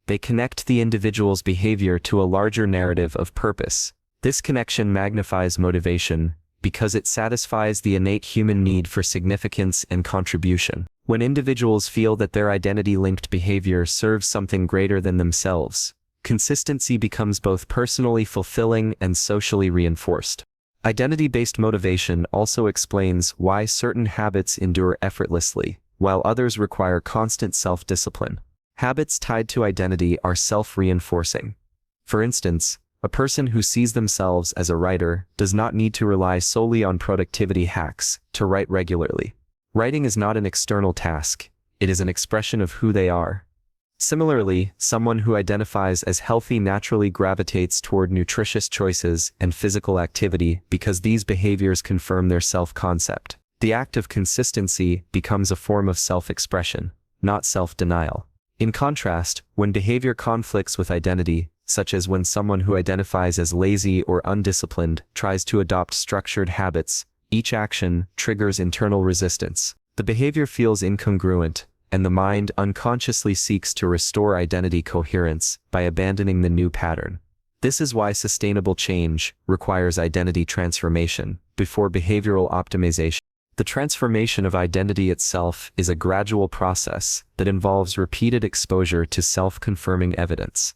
They connect the individual's behavior to a larger narrative of purpose. This connection magnifies motivation because it satisfies the innate human need for significance and contribution. When individuals feel that their identity-linked behavior serves something greater than themselves, consistency becomes both personally fulfilling and socially reinforced. Identity-based motivation also explains why certain habits endure effortlessly, while others require constant self-discipline. Habits tied to identity are self-reinforcing. For instance, a person who sees themselves as a writer does not need to rely solely on productivity hacks to write regularly. Writing is not an external task, it is an expression of who they are. Similarly, someone who identifies as healthy naturally gravitates toward nutritious choices and physical activity because these behaviors confirm their self-concept. The act of consistency becomes a form of self-expression, not self-denial. In contrast, when behavior conflicts with identity, such as when someone who identifies as lazy or undisciplined tries to adopt structured habits, each action triggers internal resistance. The behavior feels incongruent, and the mind unconsciously seeks to restore identity coherence by abandoning the new pattern. This is why sustainable change requires identity transformation before behavioral optimization. The transformation of identity itself is a gradual process that involves repeated exposure to self-confirming evidence.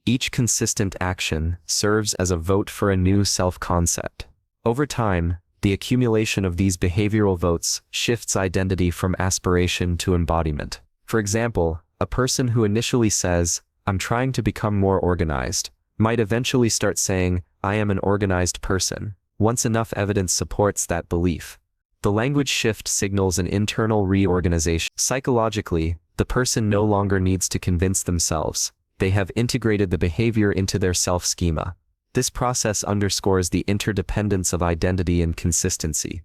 Each consistent action serves as a vote for a new self-concept. Over time, the accumulation of these behavioral votes shifts identity from aspiration to embodiment. For example, a person who initially says, "I'm trying to become more organized," might eventually start saying, "I am an organized person," once enough evidence supports that belief. The language shift signals an internal reorganization. Psychologically, the person no longer needs to convince themselves. They have integrated the behavior into their self-schema. This process underscores the interdependence of identity and consistency.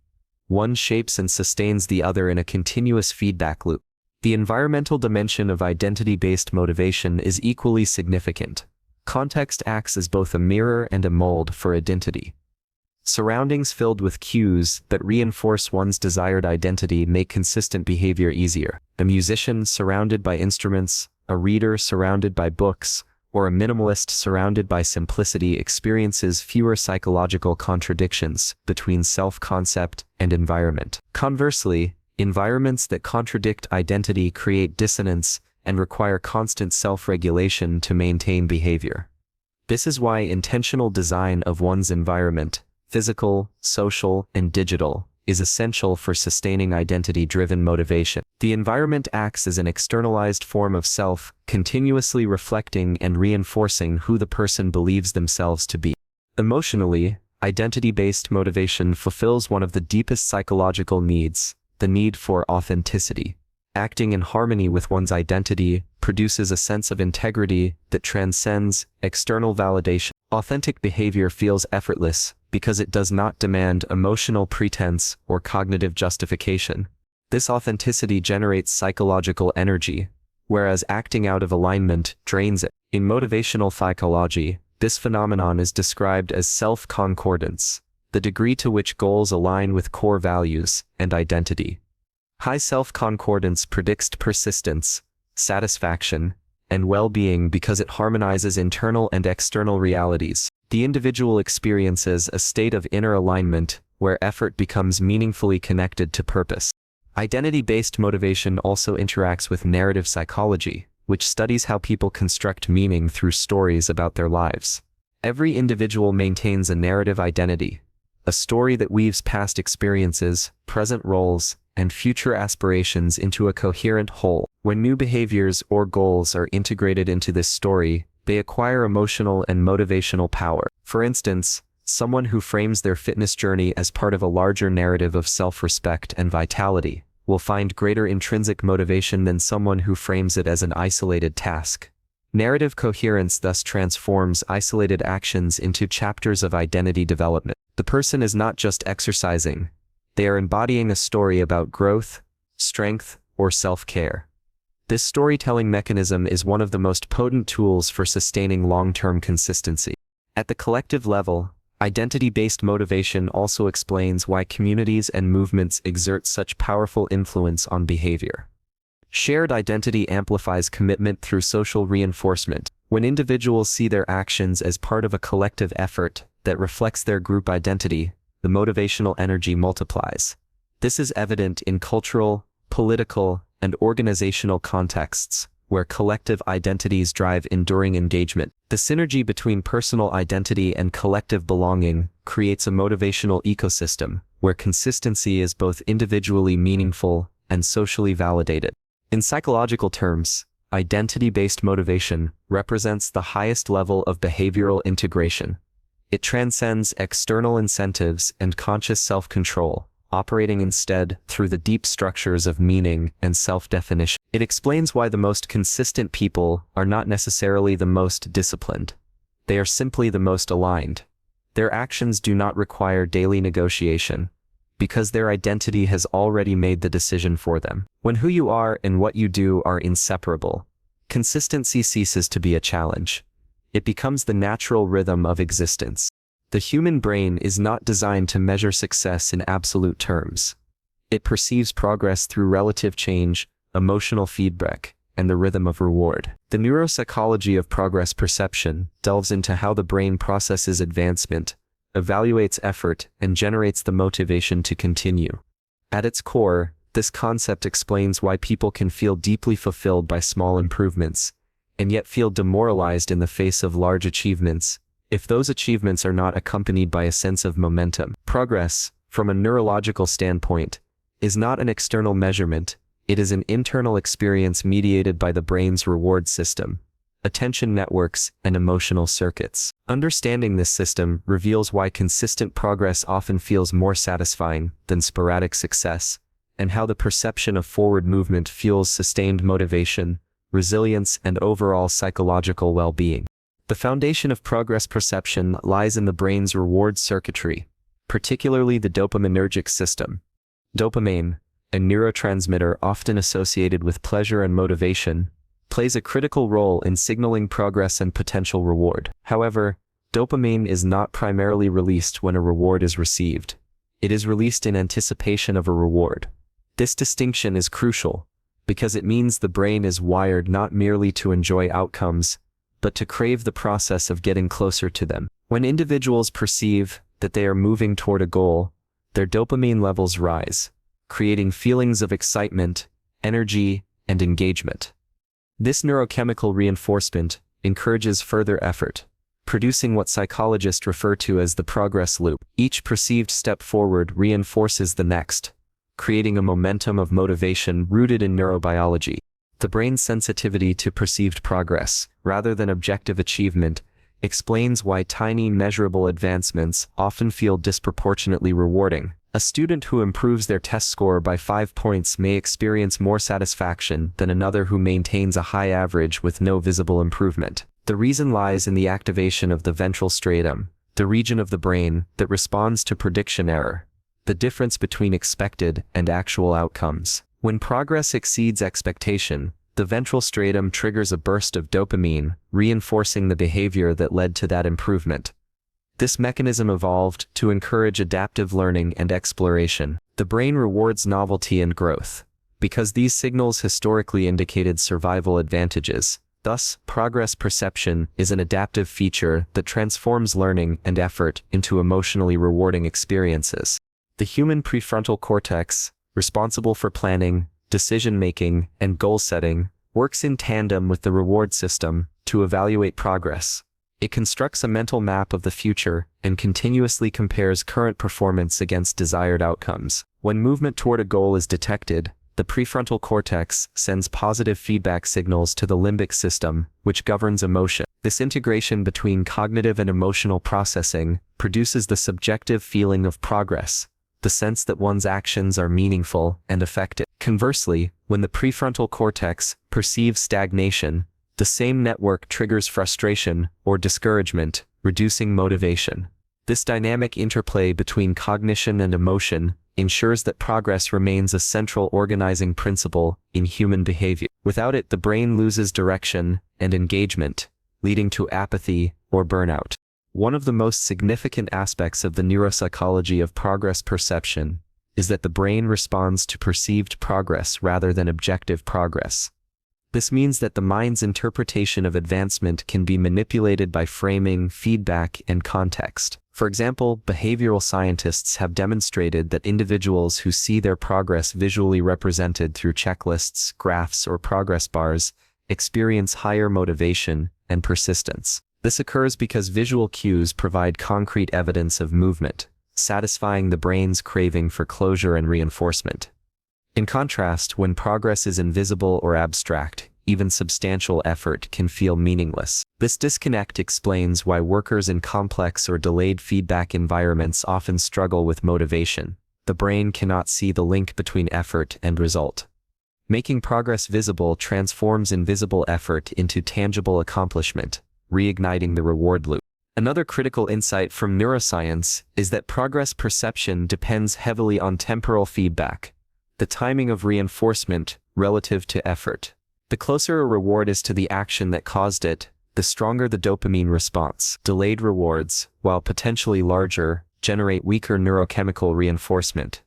One shapes and sustains the other in a continuous feedback loop. The environmental dimension of identity-based motivation is equally significant. Context acts as both a mirror and a mold for identity. Surroundings filled with cues that reinforce one's desired identity make consistent behavior easier. A musician surrounded by instruments, a reader surrounded by books, or a minimalist surrounded by simplicity experiences fewer psychological contradictions between self-concept and environment. Conversely, environments that contradict identity create dissonance and require constant self-regulation to maintain behavior. This is why intentional design of one's environment, physical, social, and digital, is essential for sustaining identity-driven motivation. The environment acts as an externalized form of self, continuously reflecting and reinforcing who the person believes themselves to be. Emotionally, identity-based motivation fulfills one of the deepest psychological needs, the need for authenticity. Acting in harmony with one's identity produces a sense of integrity that transcends external validation. Authentic behavior feels effortless because it does not demand emotional pretense or cognitive justification. This authenticity generates psychological energy, whereas acting out of alignment drains it. In motivational psychology, this phenomenon is described as self-concordance, the degree to which goals align with core values and identity. High self-concordance predicts persistence, satisfaction, and well-being because it harmonizes internal and external realities. The individual experiences a state of inner alignment where effort becomes meaningfully connected to purpose. Identity-based motivation also interacts with narrative psychology, which studies how people construct meaning through stories about their lives. Every individual maintains a narrative identity, a story that weaves past experiences, present roles, and future aspirations into a coherent whole. When new behaviors or goals are integrated into this story, they acquire emotional and motivational power. For instance, someone who frames their fitness journey as part of a larger narrative of self-respect and vitality will find greater intrinsic motivation than someone who frames it as an isolated task. Narrative coherence thus transforms isolated actions into chapters of identity development. The person is not just exercising, they are embodying a story about growth, strength, or self-care. This storytelling mechanism is one of the most potent tools for sustaining long-term consistency. At the collective level, identity-based motivation also explains why communities and movements exert such powerful influence on behavior. Shared identity amplifies commitment through social reinforcement. When individuals see their actions as part of a collective effort that reflects their group identity, the motivational energy multiplies. This is evident in cultural, political, and organizational contexts, where collective identities drive enduring engagement. The synergy between personal identity and collective belonging creates a motivational ecosystem, where consistency is both individually meaningful and socially validated. In psychological terms, identity-based motivation represents the highest level of behavioral integration. It transcends external incentives and conscious self-control, operating instead through the deep structures of meaning and self-definition. It explains why the most consistent people are not necessarily the most disciplined. They are simply the most aligned. Their actions do not require daily negotiation, because their identity has already made the decision for them. When who you are and what you do are inseparable, consistency ceases to be a challenge. It becomes the natural rhythm of existence. The human brain is not designed to measure success in absolute terms. It perceives progress through relative change, emotional feedback, and the rhythm of reward. The neuropsychology of progress perception delves into how the brain processes advancement, evaluates effort, and generates the motivation to continue. At its core, this concept explains why people can feel deeply fulfilled by small improvements, and yet feel demoralized in the face of large achievements, if those achievements are not accompanied by a sense of momentum. Progress, from a neurological standpoint, is not an external measurement, it is an internal experience mediated by the brain's reward system, attention networks, and emotional circuits. Understanding this system reveals why consistent progress often feels more satisfying than sporadic success, and how the perception of forward movement fuels sustained motivation, resilience, and overall psychological well-being. The foundation of progress perception lies in the brain's reward circuitry, particularly the dopaminergic system. Dopamine, a neurotransmitter often associated with pleasure and motivation, plays a critical role in signaling progress and potential reward. However, dopamine is not primarily released when a reward is received. It is released in anticipation of a reward. This distinction is crucial, because it means the brain is wired not merely to enjoy outcomes, but to crave the process of getting closer to them. When individuals perceive that they are moving toward a goal, their dopamine levels rise, creating feelings of excitement, energy, and engagement. This neurochemical reinforcement encourages further effort, producing what psychologists refer to as the progress loop. Each perceived step forward reinforces the next, creating a momentum of motivation rooted in neurobiology. The brain's sensitivity to perceived progress, rather than objective achievement, explains why tiny measurable advancements often feel disproportionately rewarding. A student who improves their test score by 5 points may experience more satisfaction than another who maintains a high average with no visible improvement. The reason lies in the activation of the ventral striatum, the region of the brain that responds to prediction error, the difference between expected and actual outcomes. When progress exceeds expectation, the ventral striatum triggers a burst of dopamine, reinforcing the behavior that led to that improvement. This mechanism evolved to encourage adaptive learning and exploration. The brain rewards novelty and growth, because these signals historically indicated survival advantages. Thus, progress perception is an adaptive feature that transforms learning and effort into emotionally rewarding experiences. The human prefrontal cortex, responsible for planning, decision-making, and goal-setting, works in tandem with the reward system to evaluate progress. It constructs a mental map of the future and continuously compares current performance against desired outcomes. When movement toward a goal is detected, the prefrontal cortex sends positive feedback signals to the limbic system, which governs emotion. This integration between cognitive and emotional processing produces the subjective feeling of progress, the sense that one's actions are meaningful and effective. Conversely, when the prefrontal cortex perceives stagnation, the same network triggers frustration or discouragement, reducing motivation. This dynamic interplay between cognition and emotion ensures that progress remains a central organizing principle in human behavior. Without it, the brain loses direction and engagement, leading to apathy or burnout. One of the most significant aspects of the neuropsychology of progress perception is that the brain responds to perceived progress rather than objective progress. This means that the mind's interpretation of advancement can be manipulated by framing, feedback, and context. For example, behavioral scientists have demonstrated that individuals who see their progress visually represented through checklists, graphs, or progress bars experience higher motivation and persistence. This occurs because visual cues provide concrete evidence of movement, satisfying the brain's craving for closure and reinforcement. In contrast, when progress is invisible or abstract, even substantial effort can feel meaningless. This disconnect explains why workers in complex or delayed feedback environments often struggle with motivation. The brain cannot see the link between effort and result. Making progress visible transforms invisible effort into tangible accomplishment, reigniting the reward loop. Another critical insight from neuroscience is that progress perception depends heavily on temporal feedback, the timing of reinforcement relative to effort. The closer a reward is to the action that caused it, the stronger the dopamine response. Delayed rewards, while potentially larger, generate weaker neurochemical reinforcement.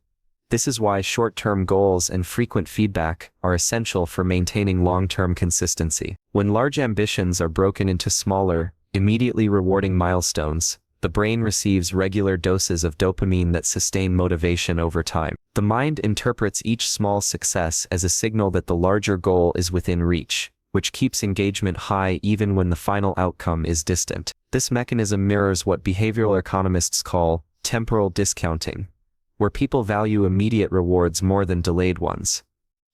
This is why short-term goals and frequent feedback are essential for maintaining long-term consistency. When large ambitions are broken into smaller, immediately rewarding milestones, the brain receives regular doses of dopamine that sustain motivation over time. The mind interprets each small success as a signal that the larger goal is within reach, which keeps engagement high even when the final outcome is distant. This mechanism mirrors what behavioral economists call temporal discounting, where people value immediate rewards more than delayed ones.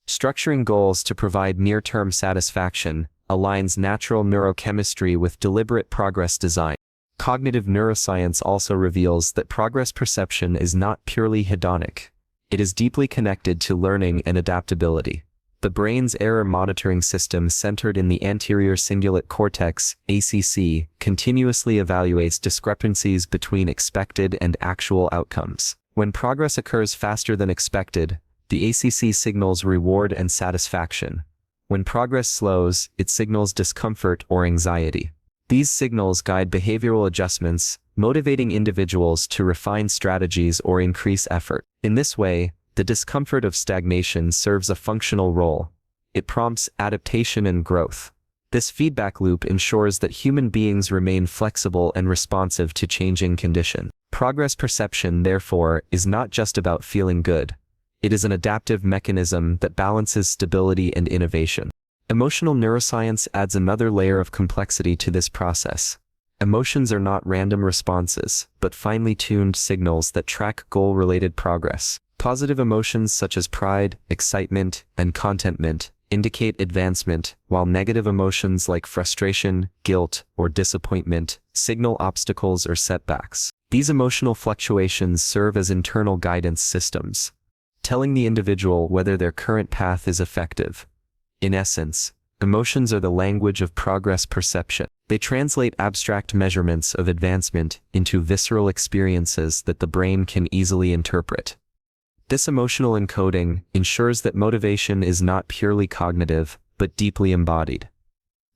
Structuring goals to provide near-term satisfaction aligns natural neurochemistry with deliberate progress design. Cognitive neuroscience also reveals that progress perception is not purely hedonic. It is deeply connected to learning and adaptability. The brain's error monitoring system centered in the anterior cingulate cortex, ACC, continuously evaluates discrepancies between expected and actual outcomes. When progress occurs faster than expected, the ACC signals reward and satisfaction. When progress slows, it signals discomfort or anxiety. These signals guide behavioral adjustments, motivating individuals to refine strategies or increase effort. In this way, the discomfort of stagnation serves a functional role. It prompts adaptation and growth. This feedback loop ensures that human beings remain flexible and responsive to changing conditions. Progress perception, therefore, is not just about feeling good. It is an adaptive mechanism that balances stability and innovation. Emotional neuroscience adds another layer of complexity to this process. Emotions are not random responses, but finely tuned signals that track goal-related progress. Positive emotions such as pride, excitement, and contentment indicate advancement, while negative emotions like frustration, guilt, or disappointment signal obstacles or setbacks. These emotional fluctuations serve as internal guidance systems, telling the individual whether their current path is effective. In essence, emotions are the language of progress perception. They translate abstract measurements of advancement into visceral experiences that the brain can easily interpret. This emotional encoding ensures that motivation is not purely cognitive, but deeply embodied.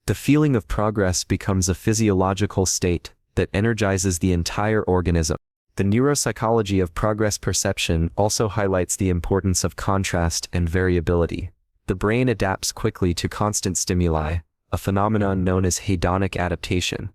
The feeling of progress becomes a physiological state that energizes the entire organism. The neuropsychology of progress perception also highlights the importance of contrast and variability. The brain adapts quickly to constant stimuli, a phenomenon known as hedonic adaptation.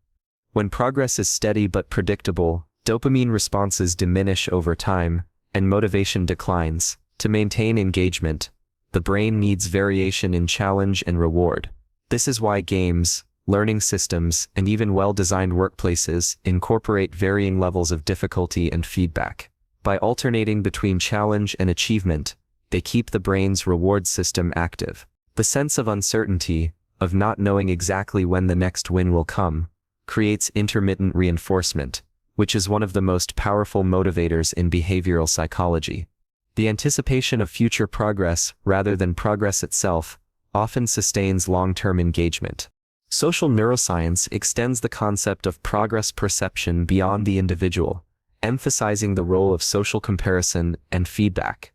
When progress is steady but predictable, dopamine responses diminish over time, and motivation declines. To maintain engagement, the brain needs variation in challenge and reward. This is why games, learning systems, and even well-designed workplaces incorporate varying levels of difficulty and feedback. By alternating between challenge and achievement, they keep the brain's reward system active. The sense of uncertainty, of not knowing exactly when the next win will come, creates intermittent reinforcement, which is one of the most powerful motivators in behavioral psychology. The anticipation of future progress, rather than progress itself, often sustains long-term engagement. Social neuroscience extends the concept of progress perception beyond the individual, emphasizing the role of social comparison and feedback.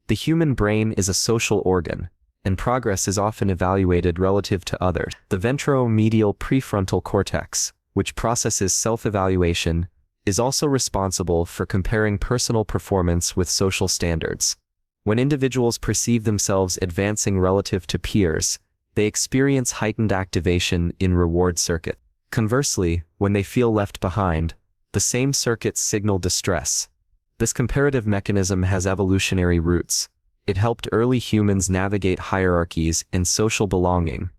The human brain is a social organ, and progress is often evaluated relative to others. The ventromedial prefrontal cortex, which processes self-evaluation, is also responsible for comparing personal performance with social standards. When individuals perceive themselves advancing relative to peers, they experience heightened activation in reward circuit. Conversely, when they feel left behind, the same circuits signal distress. This comparative mechanism has evolutionary roots. It helped early humans navigate hierarchies and social belonging.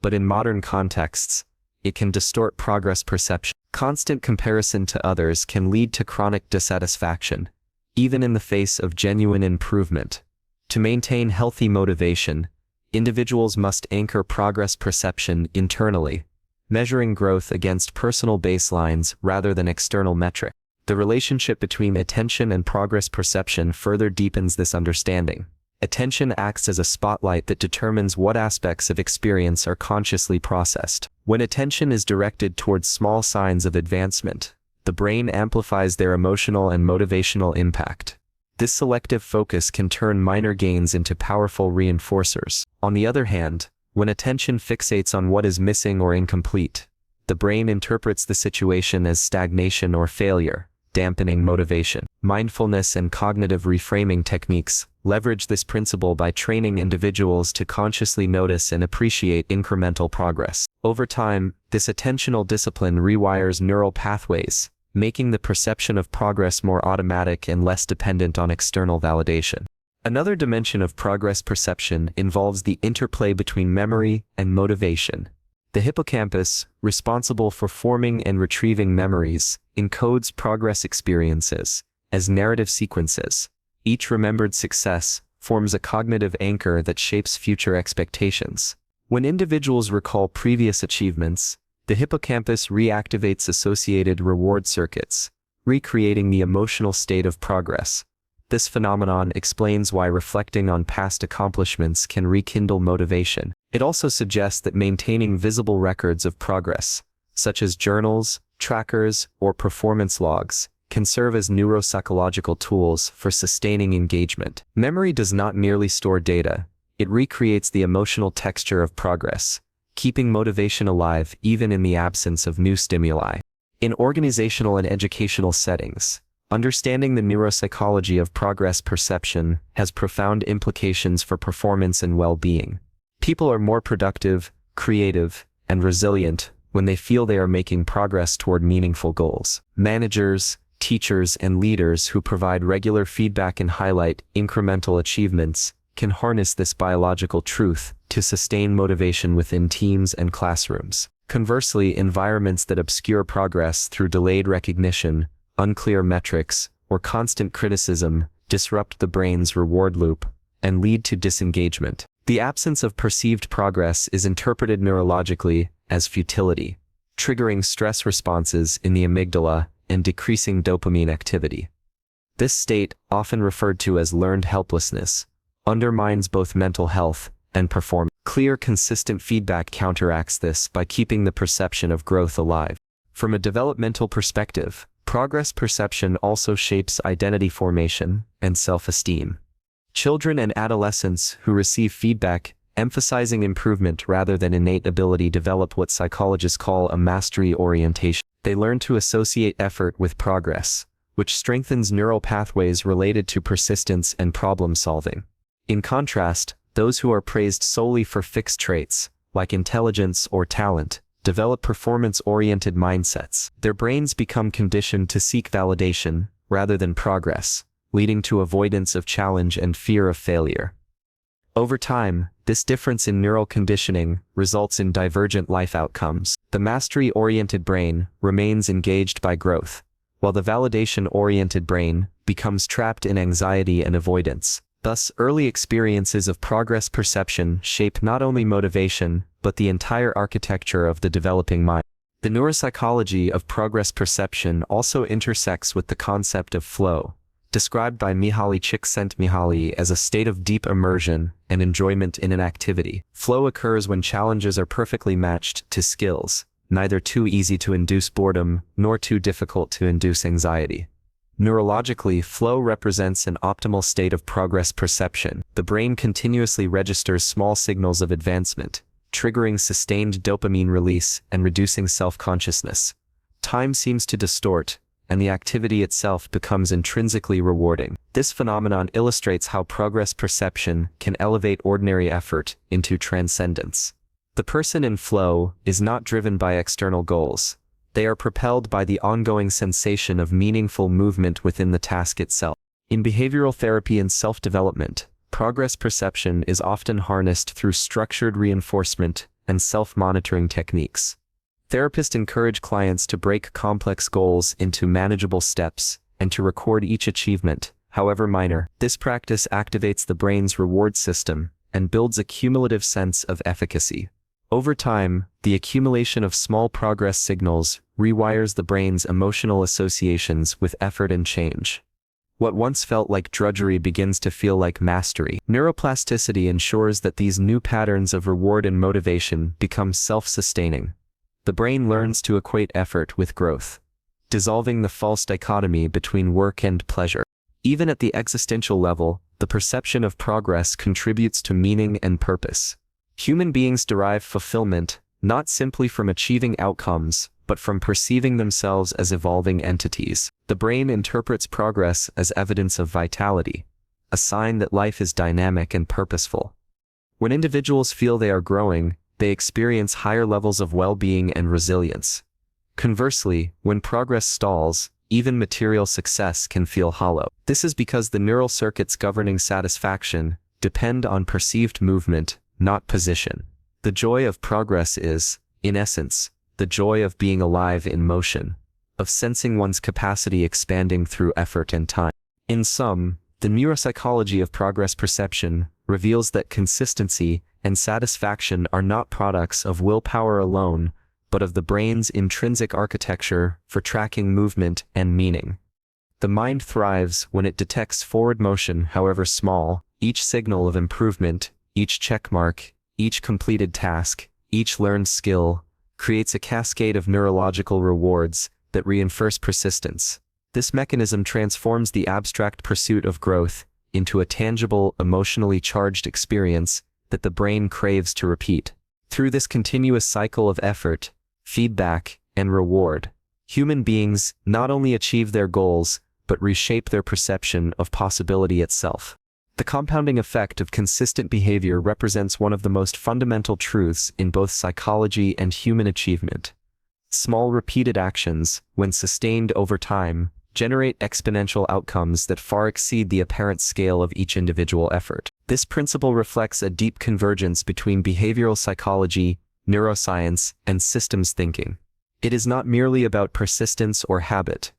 But in modern contexts, it can distort progress perception. Constant comparison to others can lead to chronic dissatisfaction, even in the face of genuine improvement. To maintain healthy motivation, individuals must anchor progress perception internally, measuring growth against personal baselines rather than external metrics. The relationship between attention and progress perception further deepens this understanding. Attention acts as a spotlight that determines what aspects of experience are consciously processed. When attention is directed towards small signs of advancement, the brain amplifies their emotional and motivational impact. This selective focus can turn minor gains into powerful reinforcers. On the other hand, when attention fixates on what is missing or incomplete, the brain interprets the situation as stagnation or failure, dampening motivation. Mindfulness and cognitive reframing techniques leverage this principle by training individuals to consciously notice and appreciate incremental progress. Over time, this attentional discipline rewires neural pathways, making the perception of progress more automatic and less dependent on external validation. Another dimension of progress perception involves the interplay between memory and motivation. The hippocampus, responsible for forming and retrieving memories, encodes progress experiences as narrative sequences. Each remembered success forms a cognitive anchor that shapes future expectations. When individuals recall previous achievements, the hippocampus reactivates associated reward circuits, recreating the emotional state of progress. This phenomenon explains why reflecting on past accomplishments can rekindle motivation. It also suggests that maintaining visible records of progress, such as journals, trackers, or performance logs, can serve as neuropsychological tools for sustaining engagement. Memory does not merely store data, it recreates the emotional texture of progress, keeping motivation alive even in the absence of new stimuli. In organizational and educational settings, understanding the neuropsychology of progress perception has profound implications for performance and well-being. People are more productive, creative, and resilient when they feel they are making progress toward meaningful goals. Managers, teachers, and leaders who provide regular feedback and highlight incremental achievements can harness this biological truth to sustain motivation within teams and classrooms. Conversely, environments that obscure progress through delayed recognition, unclear metrics, or constant criticism disrupt the brain's reward loop and lead to disengagement. The absence of perceived progress is interpreted neurologically as futility, triggering stress responses in the amygdala and decreasing dopamine activity. This state, often referred to as learned helplessness, undermines both mental health and performance. Clear, consistent feedback counteracts this by keeping the perception of growth alive. From a developmental perspective, progress perception also shapes identity formation and self-esteem. Children and adolescents who receive feedback emphasizing improvement rather than innate ability develop what psychologists call a mastery orientation. They learn to associate effort with progress, which strengthens neural pathways related to persistence and problem solving. In contrast, those who are praised solely for fixed traits, like intelligence or talent, develop performance-oriented mindsets. Their brains become conditioned to seek validation rather than progress, leading to avoidance of challenge and fear of failure. Over time, this difference in neural conditioning results in divergent life outcomes. The mastery-oriented brain remains engaged by growth, while the validation-oriented brain becomes trapped in anxiety and avoidance. Thus, early experiences of progress perception shape not only motivation, but the entire architecture of the developing mind. The neuropsychology of progress perception also intersects with the concept of flow, described by Mihaly Csikszentmihalyi as a state of deep immersion and enjoyment in an activity. Flow occurs when challenges are perfectly matched to skills, neither too easy to induce boredom nor too difficult to induce anxiety. Neurologically, flow represents an optimal state of progress perception. The brain continuously registers small signals of advancement, triggering sustained dopamine release and reducing self-consciousness. time seems to distort, and the activity itself becomes intrinsically rewarding. This phenomenon illustrates how progress perception can elevate ordinary effort into transcendence. The person in flow is not driven by external goals. They are propelled by the ongoing sensation of meaningful movement within the task itself. In behavioral therapy and self-development, progress perception is often harnessed through structured reinforcement and self-monitoring techniques. Therapists encourage clients to break complex goals into manageable steps and to record each achievement, however minor. This practice activates the brain's reward system and builds a cumulative sense of efficacy. Over time, the accumulation of small progress signals rewires the brain's emotional associations with effort and change. What once felt like drudgery begins to feel like mastery. Neuroplasticity ensures that these new patterns of reward and motivation become self-sustaining. The brain learns to equate effort with growth, dissolving the false dichotomy between work and pleasure. Even at the existential level, the perception of progress contributes to meaning and purpose. Human beings derive fulfillment not simply from achieving outcomes, but from perceiving themselves as evolving entities. The brain interprets progress as evidence of vitality, a sign that life is dynamic and purposeful. When individuals feel they are growing, they experience higher levels of well-being and resilience. Conversely, when progress stalls, even material success can feel hollow. This is because the neural circuits governing satisfaction depend on perceived movement, not position. The joy of progress is, in essence, the joy of being alive in motion, of sensing one's capacity expanding through effort and time. In sum, the neuropsychology of progress perception reveals that consistency and satisfaction are not products of willpower alone, but of the brain's intrinsic architecture for tracking movement and meaning. The mind thrives when it detects forward motion, however small, each signal of improvement, each checkmark, each completed task, each learned skill, creates a cascade of neurological rewards that reinforce persistence. This mechanism transforms the abstract pursuit of growth into a tangible, emotionally charged experience that the brain craves to repeat. Through this continuous cycle of effort, feedback, and reward, human beings not only achieve their goals, but reshape their perception of possibility itself. The compounding effect of consistent behavior represents one of the most fundamental truths in both psychology and human achievement. Small repeated actions, when sustained over time, generate exponential outcomes that far exceed the apparent scale of each individual effort. This principle reflects a deep convergence between behavioral psychology, neuroscience, and systems thinking. It is not merely about persistence or habit.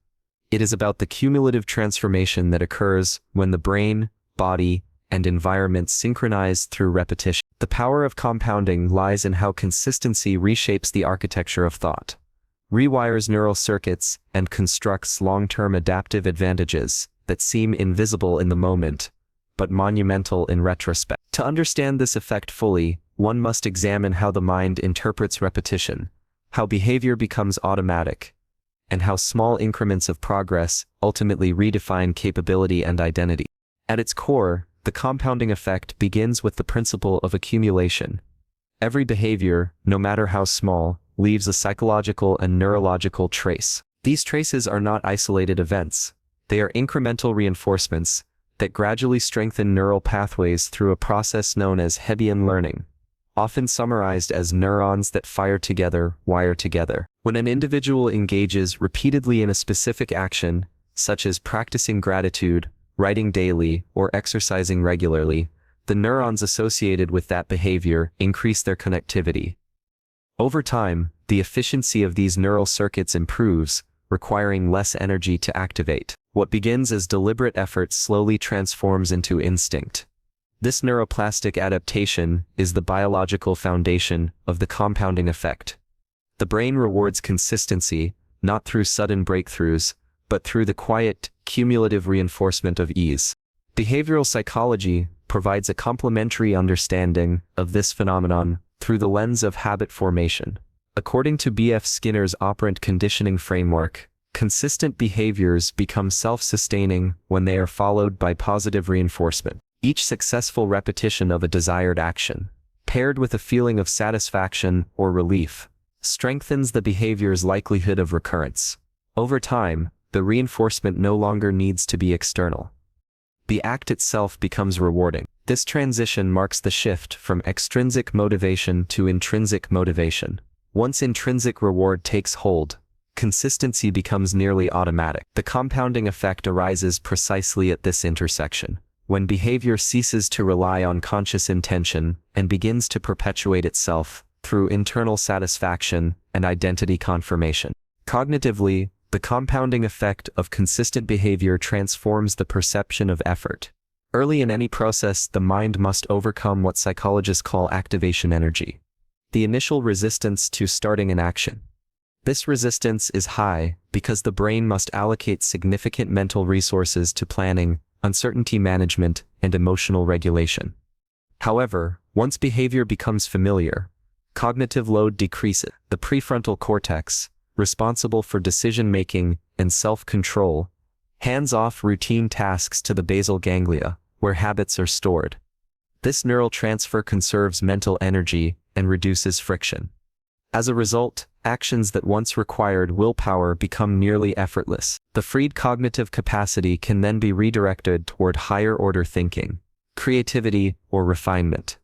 It is about the cumulative transformation that occurs when the brain, body, and environment synchronize through repetition. The power of compounding lies in how consistency reshapes the architecture of thought, rewires neural circuits, and constructs long-term adaptive advantages that seem invisible in the moment, but monumental in retrospect. To understand this effect fully, one must examine how the mind interprets repetition, how behavior becomes automatic, and how small increments of progress ultimately redefine capability and identity. At its core, the compounding effect begins with the principle of accumulation. Every behavior, no matter how small, leaves a psychological and neurological trace. These traces are not isolated events. They are incremental reinforcements that gradually strengthen neural pathways through a process known as Hebbian learning, often summarized as neurons that fire together, wire together. When an individual engages repeatedly in a specific action, such as practicing gratitude, writing daily, or exercising regularly, the neurons associated with that behavior increase their connectivity. Over time, the efficiency of these neural circuits improves, requiring less energy to activate. What begins as deliberate effort slowly transforms into instinct. This neuroplastic adaptation is the biological foundation of the compounding effect. The brain rewards consistency, not through sudden breakthroughs, but through the quiet, cumulative reinforcement of ease. Behavioral psychology provides a complementary understanding of this phenomenon through the lens of habit formation. According to B.F. Skinner's operant conditioning framework, consistent behaviors become self-sustaining when they are followed by positive reinforcement. Each successful repetition of a desired action, paired with a feeling of satisfaction or relief, strengthens the behavior's likelihood of recurrence. Over time, the reinforcement no longer needs to be external. The act itself becomes rewarding. This transition marks the shift from extrinsic motivation to intrinsic motivation. Once intrinsic reward takes hold, consistency becomes nearly automatic. The compounding effect arises precisely at this intersection, when behavior ceases to rely on conscious intention and begins to perpetuate itself through internal satisfaction and identity confirmation. Cognitively, the compounding effect of consistent behavior transforms the perception of effort. Early in any process, the mind must overcome what psychologists call activation energy, the initial resistance to starting an action. This resistance is high because the brain must allocate significant mental resources to planning, uncertainty management, and emotional regulation. However, once behavior becomes familiar, cognitive load decreases. The prefrontal cortex, responsible for decision-making and self-control, hands off routine tasks to the basal ganglia, where habits are stored. This neural transfer conserves mental energy and reduces friction. As a result, actions that once required willpower become nearly effortless. The freed cognitive capacity can then be redirected toward higher-order thinking, creativity, or refinement.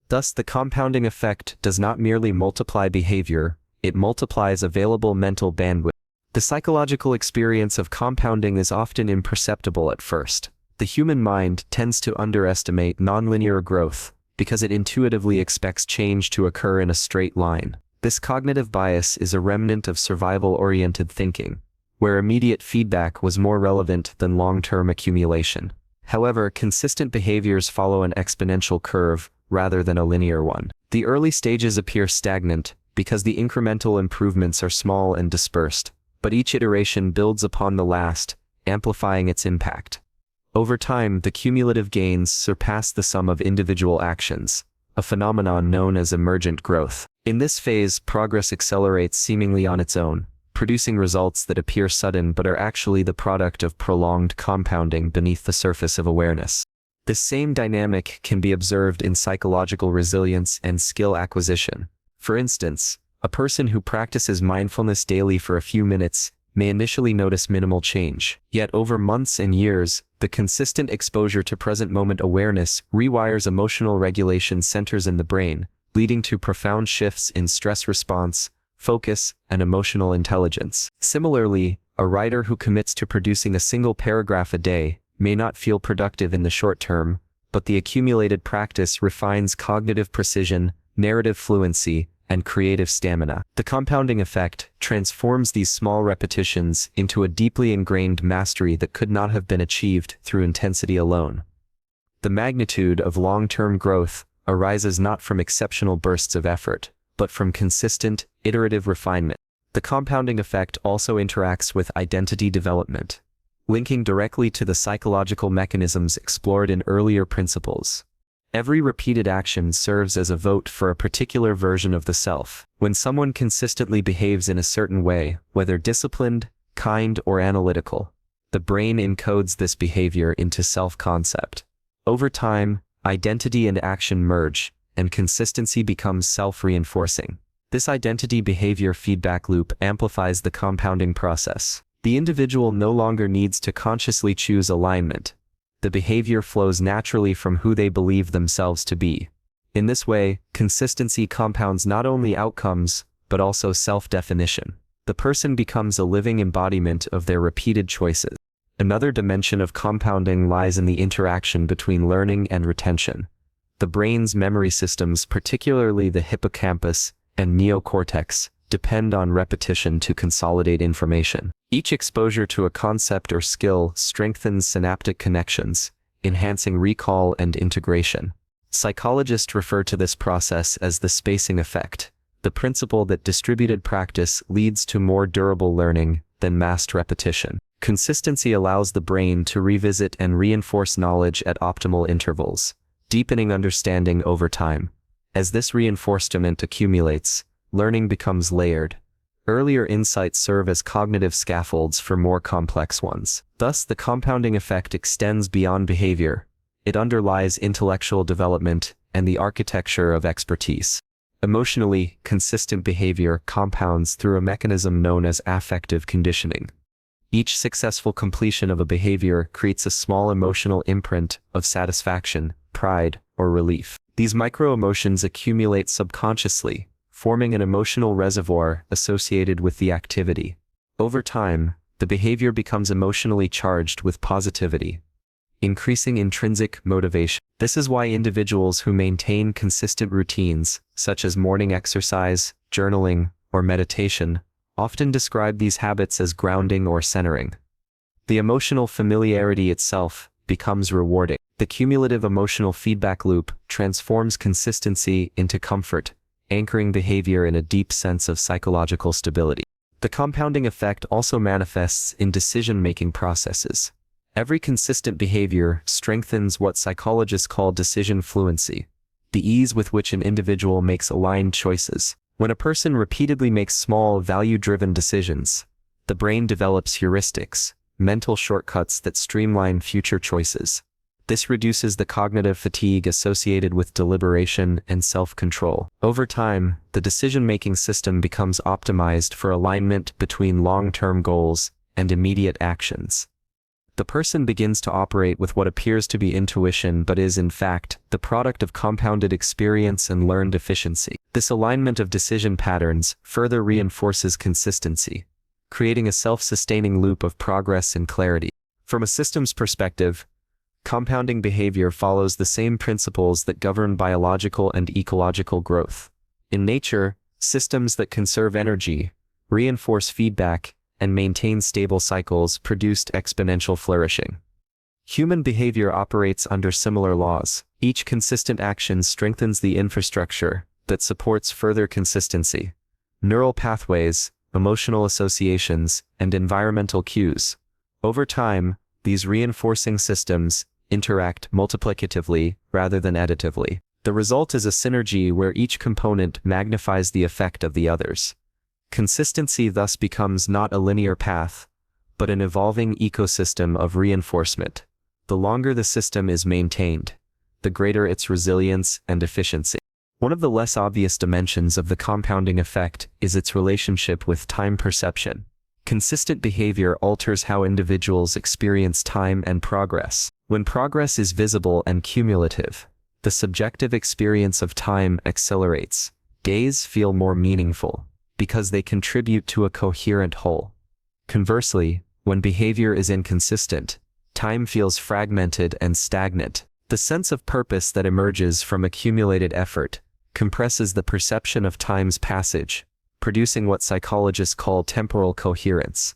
Thus, the compounding effect does not merely multiply behavior, it multiplies available mental bandwidth. The psychological experience of compounding is often imperceptible at first. The human mind tends to underestimate nonlinear growth because it intuitively expects change to occur in a straight line. This cognitive bias is a remnant of survival-oriented thinking, where immediate feedback was more relevant than long-term accumulation. However, consistent behaviors follow an exponential curve rather than a linear one. The early stages appear stagnant because the incremental improvements are small and dispersed, but each iteration builds upon the last, amplifying its impact. Over time, the cumulative gains surpass the sum of individual actions, a phenomenon known as emergent growth. In this phase, progress accelerates seemingly on its own, producing results that appear sudden but are actually the product of prolonged compounding beneath the surface of awareness. This same dynamic can be observed in psychological resilience and skill acquisition. For instance, a person who practices mindfulness daily for a few minutes may initially notice minimal change. Yet over months and years, the consistent exposure to present-moment awareness rewires emotional regulation centers in the brain, leading to profound shifts in stress response, focus, and emotional intelligence. Similarly, a writer who commits to producing a single paragraph a day may not feel productive in the short term, but the accumulated practice refines cognitive precision, narrative fluency, and creative stamina. The compounding effect transforms these small repetitions into a deeply ingrained mastery that could not have been achieved through intensity alone. The magnitude of long-term growth arises not from exceptional bursts of effort, but from consistent, iterative refinement. The compounding effect also interacts with identity development, linking directly to the psychological mechanisms explored in earlier principles. Every repeated action serves as a vote for a particular version of the self. When someone consistently behaves in a certain way, whether disciplined, kind, or analytical, the brain encodes this behavior into self-concept. Over time, identity and action merge, and consistency becomes self-reinforcing. This identity-behavior feedback loop amplifies the compounding process. The individual no longer needs to consciously choose alignment. The behavior flows naturally from who they believe themselves to be. In this way, consistency compounds not only outcomes, but also self-definition. The person becomes a living embodiment of their repeated choices. Another dimension of compounding lies in the interaction between learning and retention. The brain's memory systems, particularly the hippocampus and neocortex, depend on repetition to consolidate information. Each exposure to a concept or skill strengthens synaptic connections, enhancing recall and integration. Psychologists refer to this process as the spacing effect, the principle that distributed practice leads to more durable learning than massed repetition. Consistency allows the brain to revisit and reinforce knowledge at optimal intervals, deepening understanding over time. As this reinforcement accumulates, learning becomes layered. Earlier insights serve as cognitive scaffolds for more complex ones. Thus, the compounding effect extends beyond behavior. It underlies intellectual development and the architecture of expertise. Emotionally consistent behavior compounds through a mechanism known as affective conditioning. Each successful completion of a behavior creates a small emotional imprint of satisfaction, pride, or relief. These micro-emotions accumulate subconsciously, forming an emotional reservoir associated with the activity. Over time, the behavior becomes emotionally charged with positivity, increasing intrinsic motivation. This is why individuals who maintain consistent routines, such as morning exercise, journaling, or meditation, often describe these habits as grounding or centering. The emotional familiarity itself becomes rewarding. The cumulative emotional feedback loop transforms consistency into comfort, anchoring behavior in a deep sense of psychological stability. The compounding effect also manifests in decision-making processes. Every consistent behavior strengthens what psychologists call decision fluency, the ease with which an individual makes aligned choices. When a person repeatedly makes small, value-driven decisions, the brain develops heuristics, mental shortcuts that streamline future choices. This reduces the cognitive fatigue associated with deliberation and self-control. Over time, the decision-making system becomes optimized for alignment between long-term goals and immediate actions. The person begins to operate with what appears to be intuition but is in fact the product of compounded experience and learned efficiency. This alignment of decision patterns further reinforces consistency, creating a self-sustaining loop of progress and clarity. From a systems perspective, compounding behavior follows the same principles that govern biological and ecological growth. In nature, systems that conserve energy, reinforce feedback, and maintain stable cycles produced exponential flourishing. Human behavior operates under similar laws. Each consistent action strengthens the infrastructure that supports further consistency. Neural pathways, emotional associations, and environmental cues. Over time, these reinforcing systems interact multiplicatively rather than additively. The result is a synergy where each component magnifies the effect of the others. Consistency thus becomes not a linear path, but an evolving ecosystem of reinforcement. The longer the system is maintained, the greater its resilience and efficiency. One of the less obvious dimensions of the compounding effect is its relationship with time perception. Consistent behavior alters how individuals experience time and progress. When progress is visible and cumulative, the subjective experience of time accelerates. Days feel more meaningful, because they contribute to a coherent whole. Conversely, when behavior is inconsistent, time feels fragmented and stagnant. The sense of purpose that emerges from accumulated effort compresses the perception of time's passage, producing what psychologists call temporal coherence.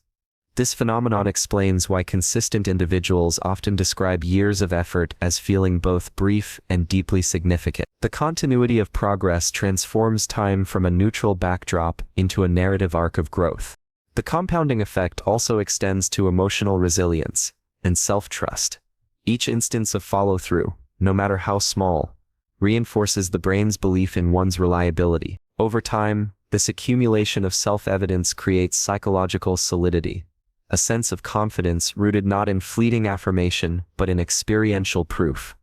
This phenomenon explains why consistent individuals often describe years of effort as feeling both brief and deeply significant. The continuity of progress transforms time from a neutral backdrop into a narrative arc of growth. The compounding effect also extends to emotional resilience and self-trust. Each instance of follow-through, no matter how small, reinforces the brain's belief in one's reliability. Over time, this accumulation of self-evidence creates psychological solidity, a sense of confidence rooted not in fleeting affirmation but in experiential proof.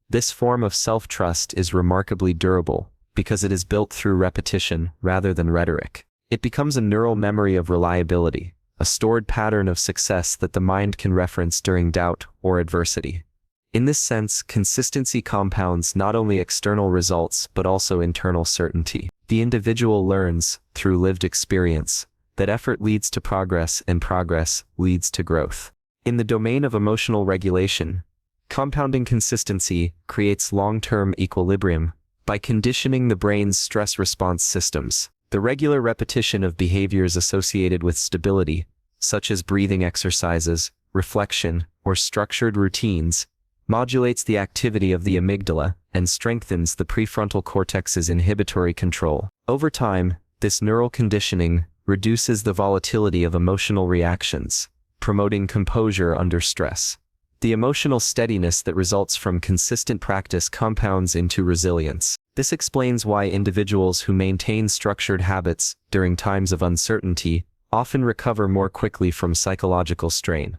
This form of self-trust is remarkably durable because it is built through repetition rather than rhetoric. It becomes a neural memory of reliability, a stored pattern of success that the mind can reference during doubt or adversity. In this sense, consistency compounds not only external results but also internal certainty. The individual learns, through lived experience, that effort leads to progress and progress leads to growth. In the domain of emotional regulation, compounding consistency creates long-term equilibrium by conditioning the brain's stress response systems. The regular repetition of behaviors associated with stability, such as breathing exercises, reflection, or structured routines, modulates the activity of the amygdala and strengthens the prefrontal cortex's inhibitory control. Over time, this neural conditioning reduces the volatility of emotional reactions, promoting composure under stress. The emotional steadiness that results from consistent practice compounds into resilience. This explains why individuals who maintain structured habits during times of uncertainty often recover more quickly from psychological strain.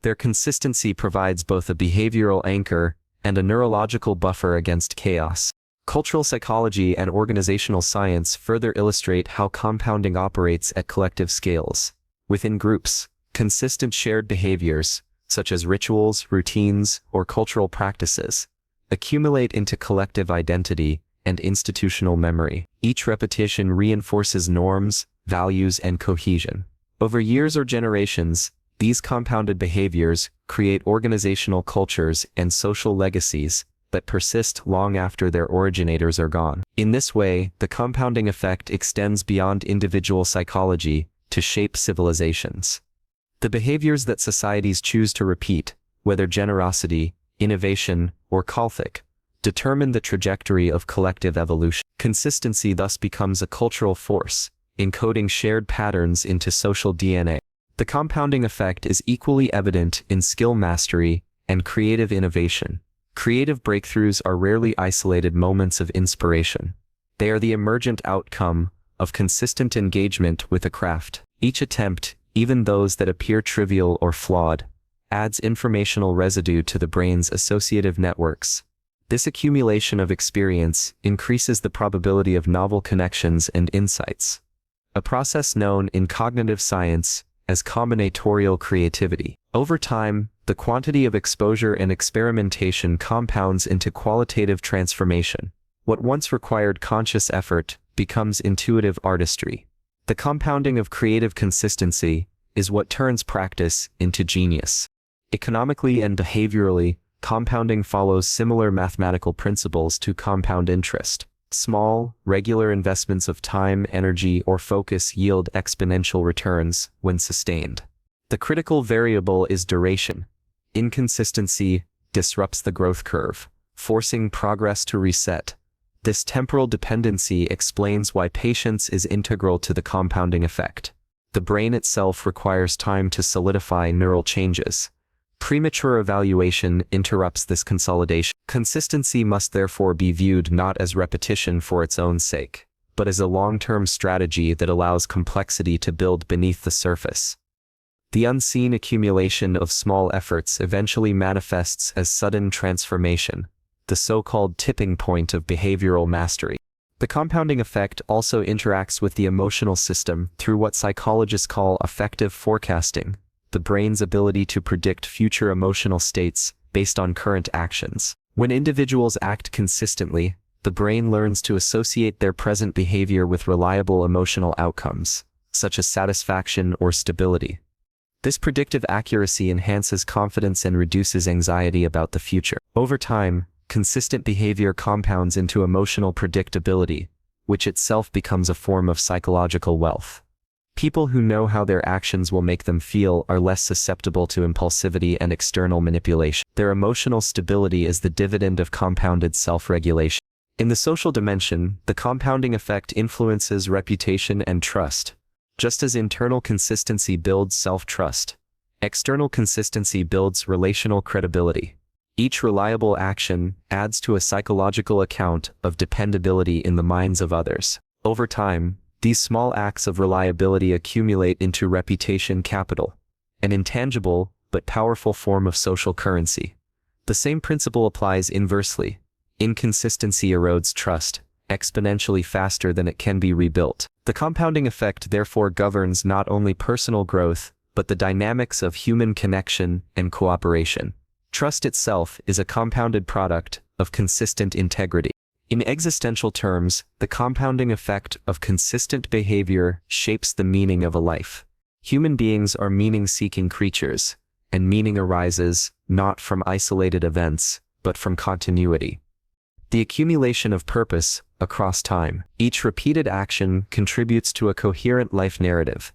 Their consistency provides both a behavioral anchor and a neurological buffer against chaos. Cultural psychology and organizational science further illustrate how compounding operates at collective scales. Within groups, consistent shared behaviors, such as rituals, routines, or cultural practices, accumulate into collective identity and institutional memory. Each repetition reinforces norms, values, and cohesion. Over years or generations, these compounded behaviors create organizational cultures and social legacies that persist long after their originators are gone. In this way, the compounding effect extends beyond individual psychology to shape civilizations. The behaviors that societies choose to repeat, whether generosity, innovation, or Kolthik, determine the trajectory of collective evolution. Consistency thus becomes a cultural force, encoding shared patterns into social DNA. The compounding effect is equally evident in skill mastery and creative innovation. Creative breakthroughs are rarely isolated moments of inspiration. They are the emergent outcome of consistent engagement with a craft. Each attempt, even those that appear trivial or flawed, adds informational residue to the brain's associative networks. This accumulation of experience increases the probability of novel connections and insights, a process known in cognitive science as combinatorial creativity. Over time, the quantity of exposure and experimentation compounds into qualitative transformation. What once required conscious effort becomes intuitive artistry. The compounding of creative consistency is what turns practice into genius. Economically and behaviorally, compounding follows similar mathematical principles to compound interest. Small, regular investments of time, energy, or focus yield exponential returns when sustained. The critical variable is duration. Inconsistency disrupts the growth curve, forcing progress to reset. This temporal dependency explains why patience is integral to the compounding effect. The brain itself requires time to solidify neural changes. Premature evaluation interrupts this consolidation. Consistency must therefore be viewed not as repetition for its own sake, but as a long-term strategy that allows complexity to build beneath the surface. The unseen accumulation of small efforts eventually manifests as sudden transformation, the so-called tipping point of behavioral mastery. The compounding effect also interacts with the emotional system through what psychologists call affective forecasting, the brain's ability to predict future emotional states based on current actions. When individuals act consistently, the brain learns to associate their present behavior with reliable emotional outcomes, such as satisfaction or stability. This predictive accuracy enhances confidence and reduces anxiety about the future. Over time, consistent behavior compounds into emotional predictability, which itself becomes a form of psychological wealth. People who know how their actions will make them feel are less susceptible to impulsivity and external manipulation. Their emotional stability is the dividend of compounded self-regulation. In the social dimension, the compounding effect influences reputation and trust. Just as internal consistency builds self-trust, external consistency builds relational credibility. Each reliable action adds to a psychological account of dependability in the minds of others. Over time, these small acts of reliability accumulate into reputation capital, an intangible but powerful form of social currency. The same principle applies inversely. Inconsistency erodes trust exponentially faster than it can be rebuilt. The compounding effect therefore governs not only personal growth, but the dynamics of human connection and cooperation. Trust itself is a compounded product of consistent integrity. In existential terms, the compounding effect of consistent behavior shapes the meaning of a life. Human beings are meaning-seeking creatures, and meaning arises not from isolated events, but from continuity. The accumulation of purpose across time. Each repeated action contributes to a coherent life narrative,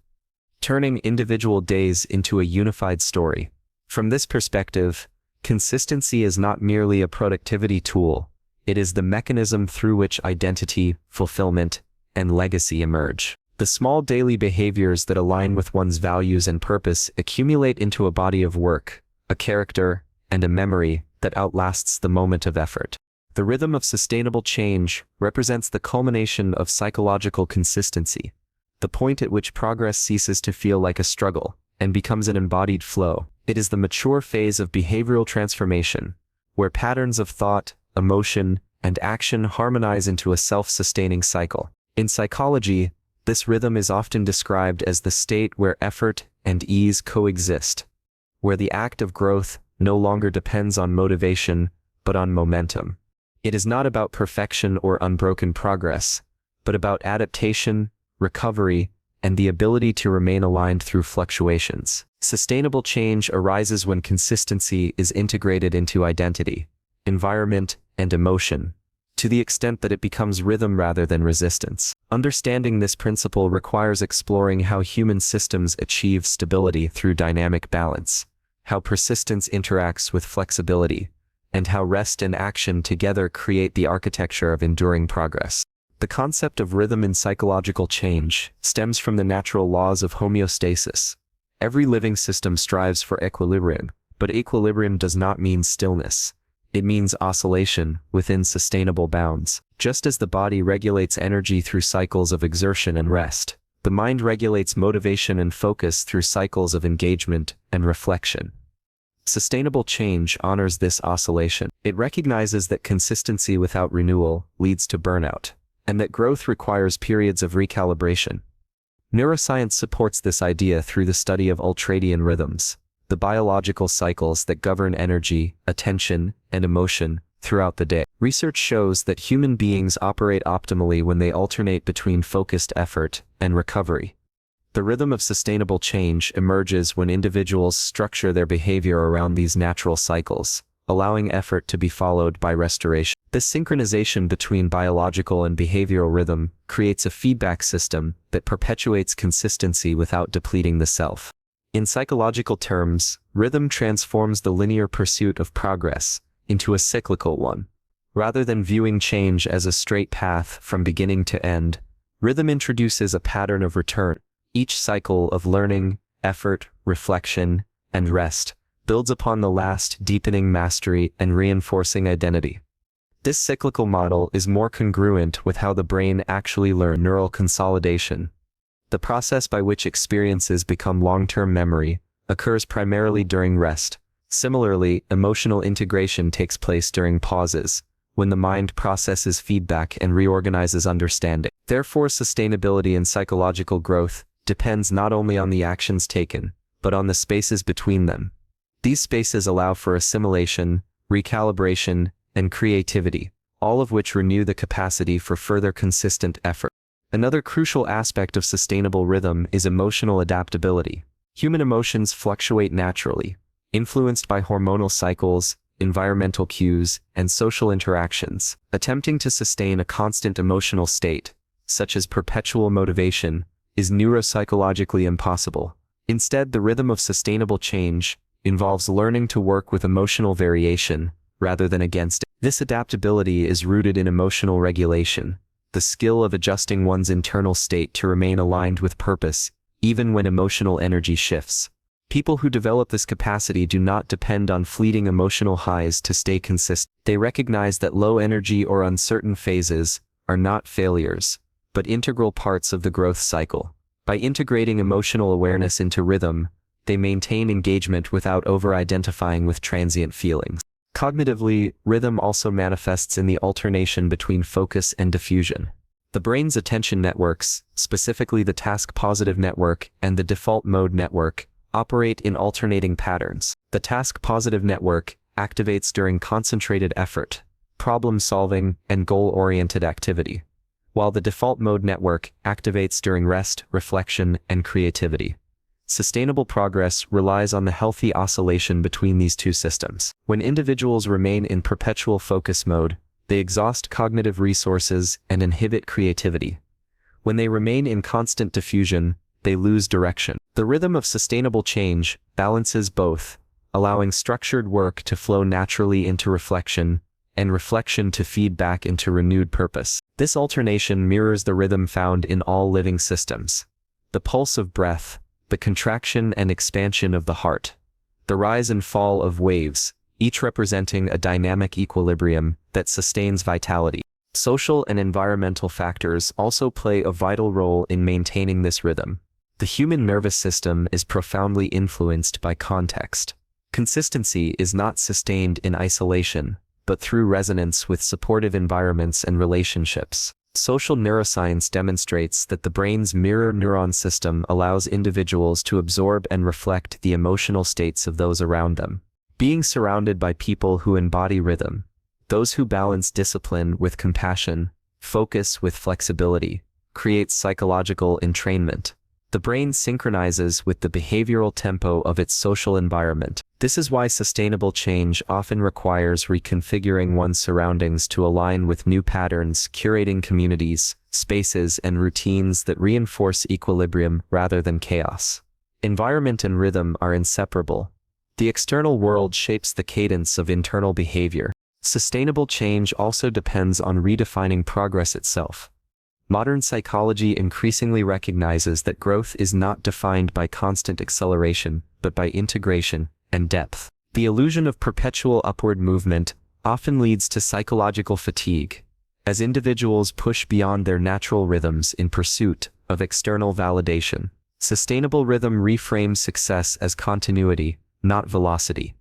turning individual days into a unified story. From this perspective, consistency is not merely a productivity tool, it is the mechanism through which identity, fulfillment, and legacy emerge. The small daily behaviors that align with one's values and purpose accumulate into a body of work, a character, and a memory that outlasts the moment of effort. The rhythm of sustainable change represents the culmination of psychological consistency, the point at which progress ceases to feel like a struggle and becomes an embodied flow. It is the mature phase of behavioral transformation, where patterns of thought, emotion, and action harmonize into a self-sustaining cycle. In psychology, this rhythm is often described as the state where effort and ease coexist, where the act of growth no longer depends on motivation, but on momentum. It is not about perfection or unbroken progress, but about adaptation, recovery, and the ability to remain aligned through fluctuations. Sustainable change arises when consistency is integrated into identity, environment, and emotion, to the extent that it becomes rhythm rather than resistance. Understanding this principle requires exploring how human systems achieve stability through dynamic balance, how persistence interacts with flexibility, and how rest and action together create the architecture of enduring progress. The concept of rhythm in psychological change stems from the natural laws of homeostasis. Every living system strives for equilibrium, but equilibrium does not mean stillness. It means oscillation within sustainable bounds. Just as the body regulates energy through cycles of exertion and rest, the mind regulates motivation and focus through cycles of engagement and reflection. Sustainable change honors this oscillation. It recognizes that consistency without renewal leads to burnout, and that growth requires periods of recalibration. Neuroscience supports this idea through the study of ultradian rhythms, the biological cycles that govern energy, attention, and emotion throughout the day. Research shows that human beings operate optimally when they alternate between focused effort and recovery. The rhythm of sustainable change emerges when individuals structure their behavior around these natural cycles, allowing effort to be followed by restoration. This synchronization between biological and behavioral rhythm creates a feedback system that perpetuates consistency without depleting the self. In psychological terms, rhythm transforms the linear pursuit of progress into a cyclical one. Rather than viewing change as a straight path from beginning to end, rhythm introduces a pattern of return. Each cycle of learning, effort, reflection, and rest builds upon the last, deepening mastery and reinforcing identity. This cyclical model is more congruent with how the brain actually learns. Neural consolidation, the process by which experiences become long-term memory, occurs primarily during rest. Similarly, emotional integration takes place during pauses, when the mind processes feedback and reorganizes understanding. Therefore, sustainability in psychological growth depends not only on the actions taken, but on the spaces between them. These spaces allow for assimilation, recalibration, and creativity, all of which renew the capacity for further consistent effort. Another crucial aspect of sustainable rhythm is emotional adaptability. Human emotions fluctuate naturally, influenced by hormonal cycles, environmental cues, and social interactions. Attempting to sustain a constant emotional state, such as perpetual motivation, is neuropsychologically impossible. Instead, the rhythm of sustainable change involves learning to work with emotional variation rather than against it. This adaptability is rooted in emotional regulation, the skill of adjusting one's internal state to remain aligned with purpose, even when emotional energy shifts. People who develop this capacity do not depend on fleeting emotional highs to stay consistent. They recognize that low energy or uncertain phases are not failures, but integral parts of the growth cycle. By integrating emotional awareness into rhythm, they maintain engagement without over-identifying with transient feelings. Cognitively, rhythm also manifests in the alternation between focus and diffusion. The brain's attention networks, specifically the task-positive network and the default mode network, operate in alternating patterns. The task-positive network activates during concentrated effort, problem-solving, and goal-oriented activity, while the default mode network activates during rest, reflection, and creativity. Sustainable progress relies on the healthy oscillation between these two systems. When individuals remain in perpetual focus mode, they exhaust cognitive resources and inhibit creativity. When they remain in constant diffusion, they lose direction. The rhythm of sustainable change balances both, allowing structured work to flow naturally into reflection, and reflection to feed back into renewed purpose. This alternation mirrors the rhythm found in all living systems. The pulse of breath, the contraction and expansion of the heart, the rise and fall of waves, each representing a dynamic equilibrium that sustains vitality. Social and environmental factors also play a vital role in maintaining this rhythm. The human nervous system is profoundly influenced by context. Consistency is not sustained in isolation, but through resonance with supportive environments and relationships. Social neuroscience demonstrates that the brain's mirror neuron system allows individuals to absorb and reflect the emotional states of those around them. Being surrounded by people who embody rhythm, those who balance discipline with compassion, focus with flexibility, creates psychological entrainment. The brain synchronizes with the behavioral tempo of its social environment. This is why sustainable change often requires reconfiguring one's surroundings to align with new patterns, curating communities, spaces, and routines that reinforce equilibrium rather than chaos. Environment and rhythm are inseparable. The external world shapes the cadence of internal behavior. Sustainable change also depends on redefining progress itself. Modern psychology increasingly recognizes that growth is not defined by constant acceleration, but by integration and depth. The illusion of perpetual upward movement often leads to psychological fatigue, as individuals push beyond their natural rhythms in pursuit of external validation. Sustainable rhythm reframes success as continuity, not velocity.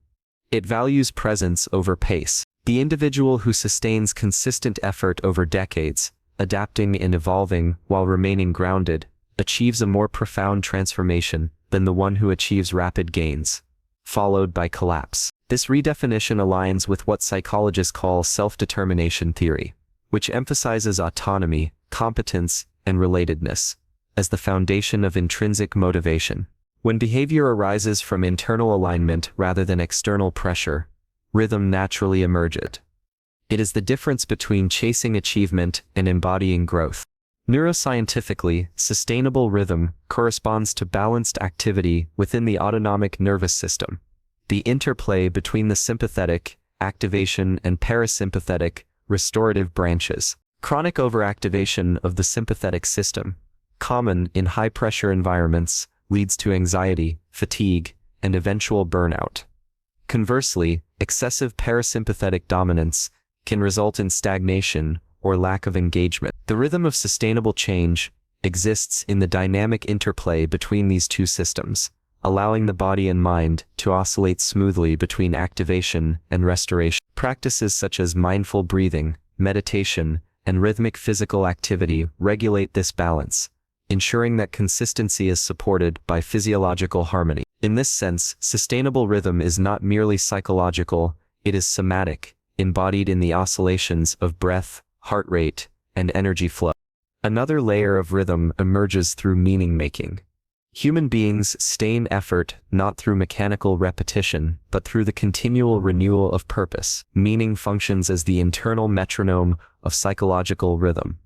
It values presence over pace. The individual who sustains consistent effort over decades, adapting and evolving while remaining grounded, achieves a more profound transformation than the one who achieves rapid gains, followed by collapse. This redefinition aligns with what psychologists call self-determination theory, which emphasizes autonomy, competence, and relatedness as the foundation of intrinsic motivation. When behavior arises from internal alignment rather than external pressure, rhythm naturally emerges. It is the difference between chasing achievement and embodying growth. Neuroscientifically, sustainable rhythm corresponds to balanced activity within the autonomic nervous system. The interplay between the sympathetic, activation, and parasympathetic, restorative branches. Chronic overactivation of the sympathetic system, common in high-pressure environments, leads to anxiety, fatigue, and eventual burnout. Conversely, excessive parasympathetic dominance can result in stagnation or lack of engagement. The rhythm of sustainable change exists in the dynamic interplay between these two systems, allowing the body and mind to oscillate smoothly between activation and restoration. Practices such as mindful breathing, meditation, and rhythmic physical activity regulate this balance, ensuring that consistency is supported by physiological harmony. In this sense, sustainable rhythm is not merely psychological, it is somatic, embodied in the oscillations of breath, heart rate, and energy flow. Another layer of rhythm emerges through meaning-making. Human beings sustain effort not through mechanical repetition, but through the continual renewal of purpose. Meaning functions as the internal metronome of psychological rhythm.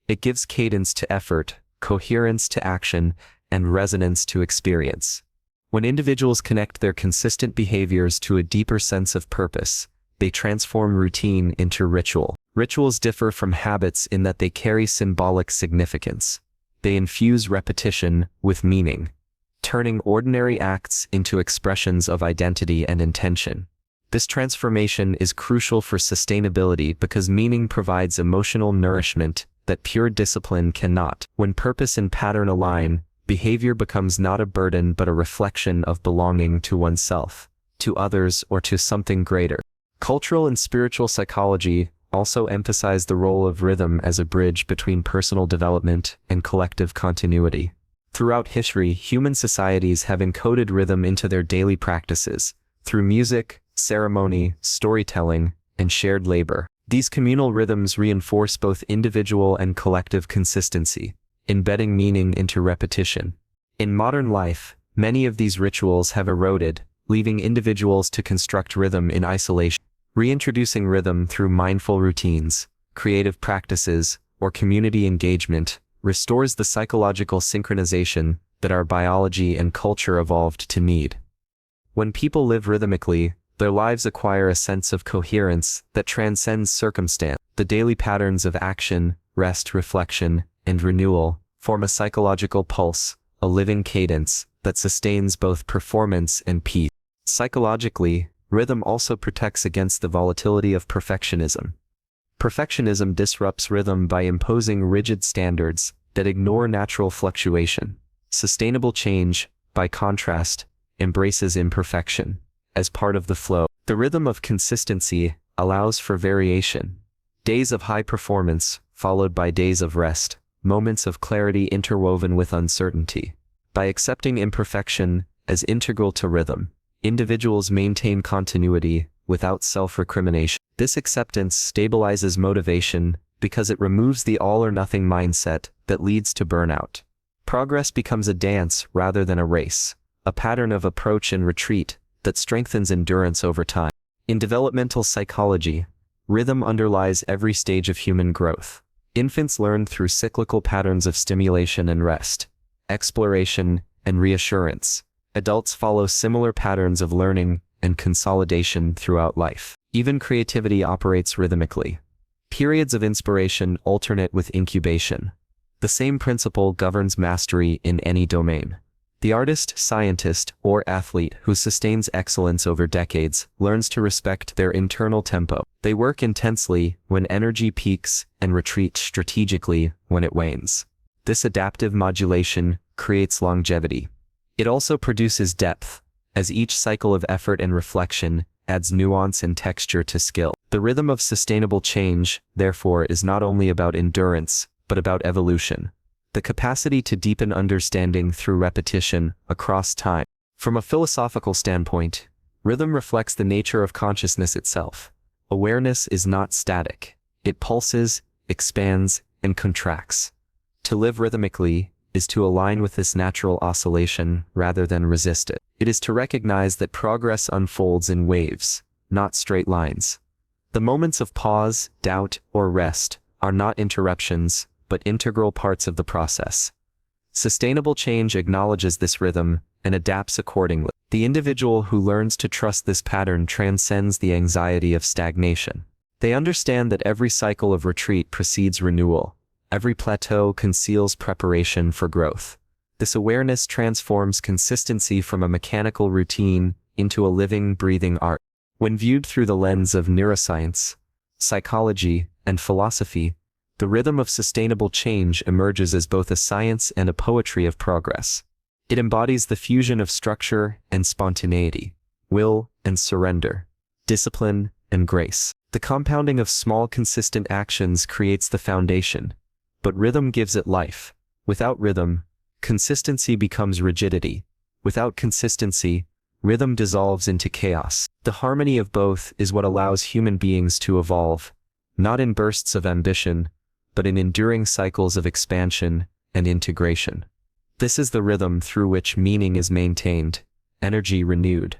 It gives cadence to effort, coherence to action, and resonance to experience. When individuals connect their consistent behaviors to a deeper sense of purpose, they transform routine into ritual. Rituals differ from habits in that they carry symbolic significance. They infuse repetition with meaning, turning ordinary acts into expressions of identity and intention. This transformation is crucial for sustainability because meaning provides emotional nourishment that pure discipline cannot. When purpose and pattern align, behavior becomes not a burden but a reflection of belonging to oneself, to others, or to something greater. Cultural and spiritual psychology also emphasize the role of rhythm as a bridge between personal development and collective continuity. Throughout history, human societies have encoded rhythm into their daily practices, through music, ceremony, storytelling, and shared labor. These communal rhythms reinforce both individual and collective consistency, embedding meaning into repetition. In modern life, many of these rituals have eroded, leaving individuals to construct rhythm in isolation. Reintroducing rhythm through mindful routines, creative practices, or community engagement restores the psychological synchronization that our biology and culture evolved to need. When people live rhythmically, their lives acquire a sense of coherence that transcends circumstance. The daily patterns of action, rest, reflection, and renewal form a psychological pulse, a living cadence that sustains both performance and peace. Psychologically, rhythm also protects against the volatility of perfectionism. Perfectionism disrupts rhythm by imposing rigid standards that ignore natural fluctuation. Sustainable change, by contrast, embraces imperfection as part of the flow. The rhythm of consistency allows for variation. Days of high performance, followed by days of rest, moments of clarity interwoven with uncertainty. By accepting imperfection as integral to rhythm, individuals maintain continuity without self-recrimination. This acceptance stabilizes motivation because it removes the all-or-nothing mindset that leads to burnout. Progress becomes a dance rather than a race, a pattern of approach and retreat that strengthens endurance over time. In developmental psychology, rhythm underlies every stage of human growth. Infants learn through cyclical patterns of stimulation and rest, exploration and reassurance. Adults follow similar patterns of learning and consolidation throughout life. Even creativity operates rhythmically. Periods of inspiration alternate with incubation. The same principle governs mastery in any domain. The artist, scientist, or athlete who sustains excellence over decades learns to respect their internal tempo. They work intensely when energy peaks and retreat strategically when it wanes. This adaptive modulation creates longevity. It also produces depth, as each cycle of effort and reflection adds nuance and texture to skill. The rhythm of sustainable change, therefore, is not only about endurance, but about evolution. The capacity to deepen understanding through repetition across time. From a philosophical standpoint, rhythm reflects the nature of consciousness itself. Awareness is not static. It pulses, expands, and contracts. To live rhythmically is to align with this natural oscillation rather than resist it. It is to recognize that progress unfolds in waves, not straight lines. The moments of pause, doubt, or rest are not interruptions, but integral parts of the process. Sustainable change acknowledges this rhythm and adapts accordingly. The individual who learns to trust this pattern transcends the anxiety of stagnation. They understand that every cycle of retreat precedes renewal. Every plateau conceals preparation for growth. This awareness transforms consistency from a mechanical routine into a living, breathing art. When viewed through the lens of neuroscience, psychology, and philosophy, the rhythm of sustainable change emerges as both a science and a poetry of progress. It embodies the fusion of structure and spontaneity, will and surrender, discipline and grace. The compounding of small consistent actions creates the foundation, but rhythm gives it life. Without rhythm, consistency becomes rigidity. Without consistency, rhythm dissolves into chaos. The harmony of both is what allows human beings to evolve, not in bursts of ambition, but in enduring cycles of expansion and integration. This is the rhythm through which meaning is maintained, energy renewed,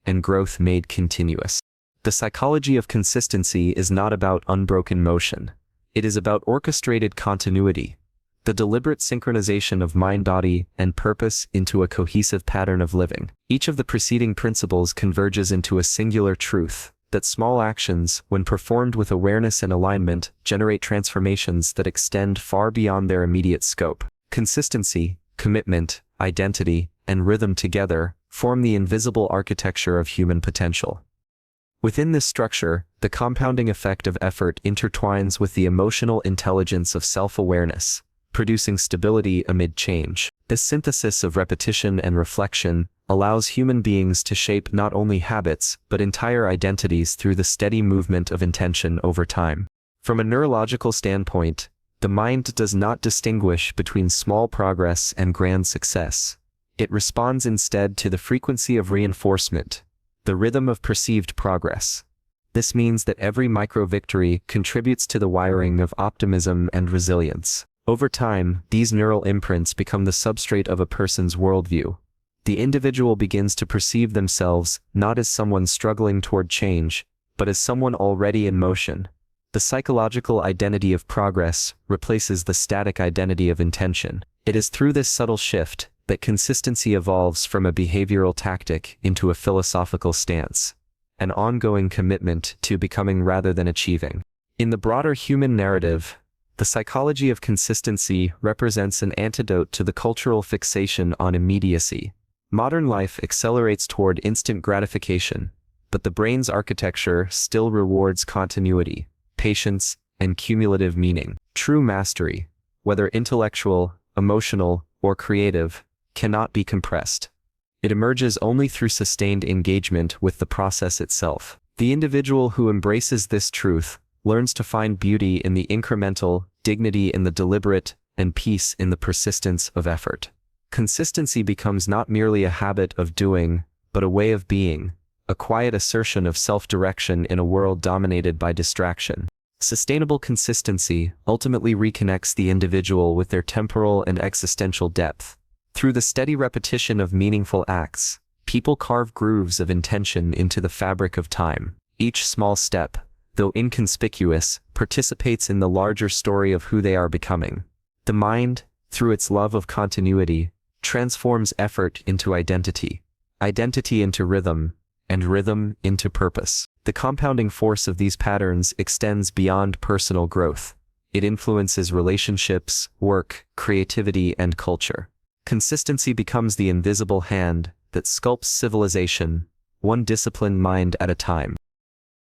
and growth made continuous. The psychology of consistency is not about unbroken motion. It is about orchestrated continuity, the deliberate synchronization of mind, body, and purpose into a cohesive pattern of living. Each of the preceding principles converges into a singular truth, that small actions, when performed with awareness and alignment, generate transformations that extend far beyond their immediate scope. Consistency, commitment, identity, and rhythm together form the invisible architecture of human potential. Within this structure, the compounding effect of effort intertwines with the emotional intelligence of self-awareness, producing stability amid change. This synthesis of repetition and reflection allows human beings to shape not only habits, but entire identities through the steady movement of intention over time. From a neurological standpoint, the mind does not distinguish between small progress and grand success. It responds instead to the frequency of reinforcement, the rhythm of perceived progress. This means that every micro-victory contributes to the wiring of optimism and resilience. Over time, these neural imprints become the substrate of a person's worldview. The individual begins to perceive themselves not as someone struggling toward change, but as someone already in motion. The psychological identity of progress replaces the static identity of intention. It is through this subtle shift that consistency evolves from a behavioral tactic into a philosophical stance, an ongoing commitment to becoming rather than achieving. In the broader human narrative, the psychology of consistency represents an antidote to the cultural fixation on immediacy. Modern life accelerates toward instant gratification, but the brain's architecture still rewards continuity, patience, and cumulative meaning. True mastery, whether intellectual, emotional, or creative, cannot be compressed. It emerges only through sustained engagement with the process itself. The individual who embraces this truth learns to find beauty in the incremental, dignity in the deliberate, and peace in the persistence of effort. Consistency becomes not merely a habit of doing, but a way of being, a quiet assertion of self-direction in a world dominated by distraction. Sustainable consistency ultimately reconnects the individual with their temporal and existential depth. Through the steady repetition of meaningful acts, people carve grooves of intention into the fabric of time. Each small step, though inconspicuous, participates in the larger story of who they are becoming. The mind, through its love of continuity, transforms effort into identity, identity into rhythm, and rhythm into purpose. The compounding force of these patterns extends beyond personal growth. It influences relationships, work, creativity, and culture. Consistency becomes the invisible hand that sculpts civilization, one disciplined mind at a time.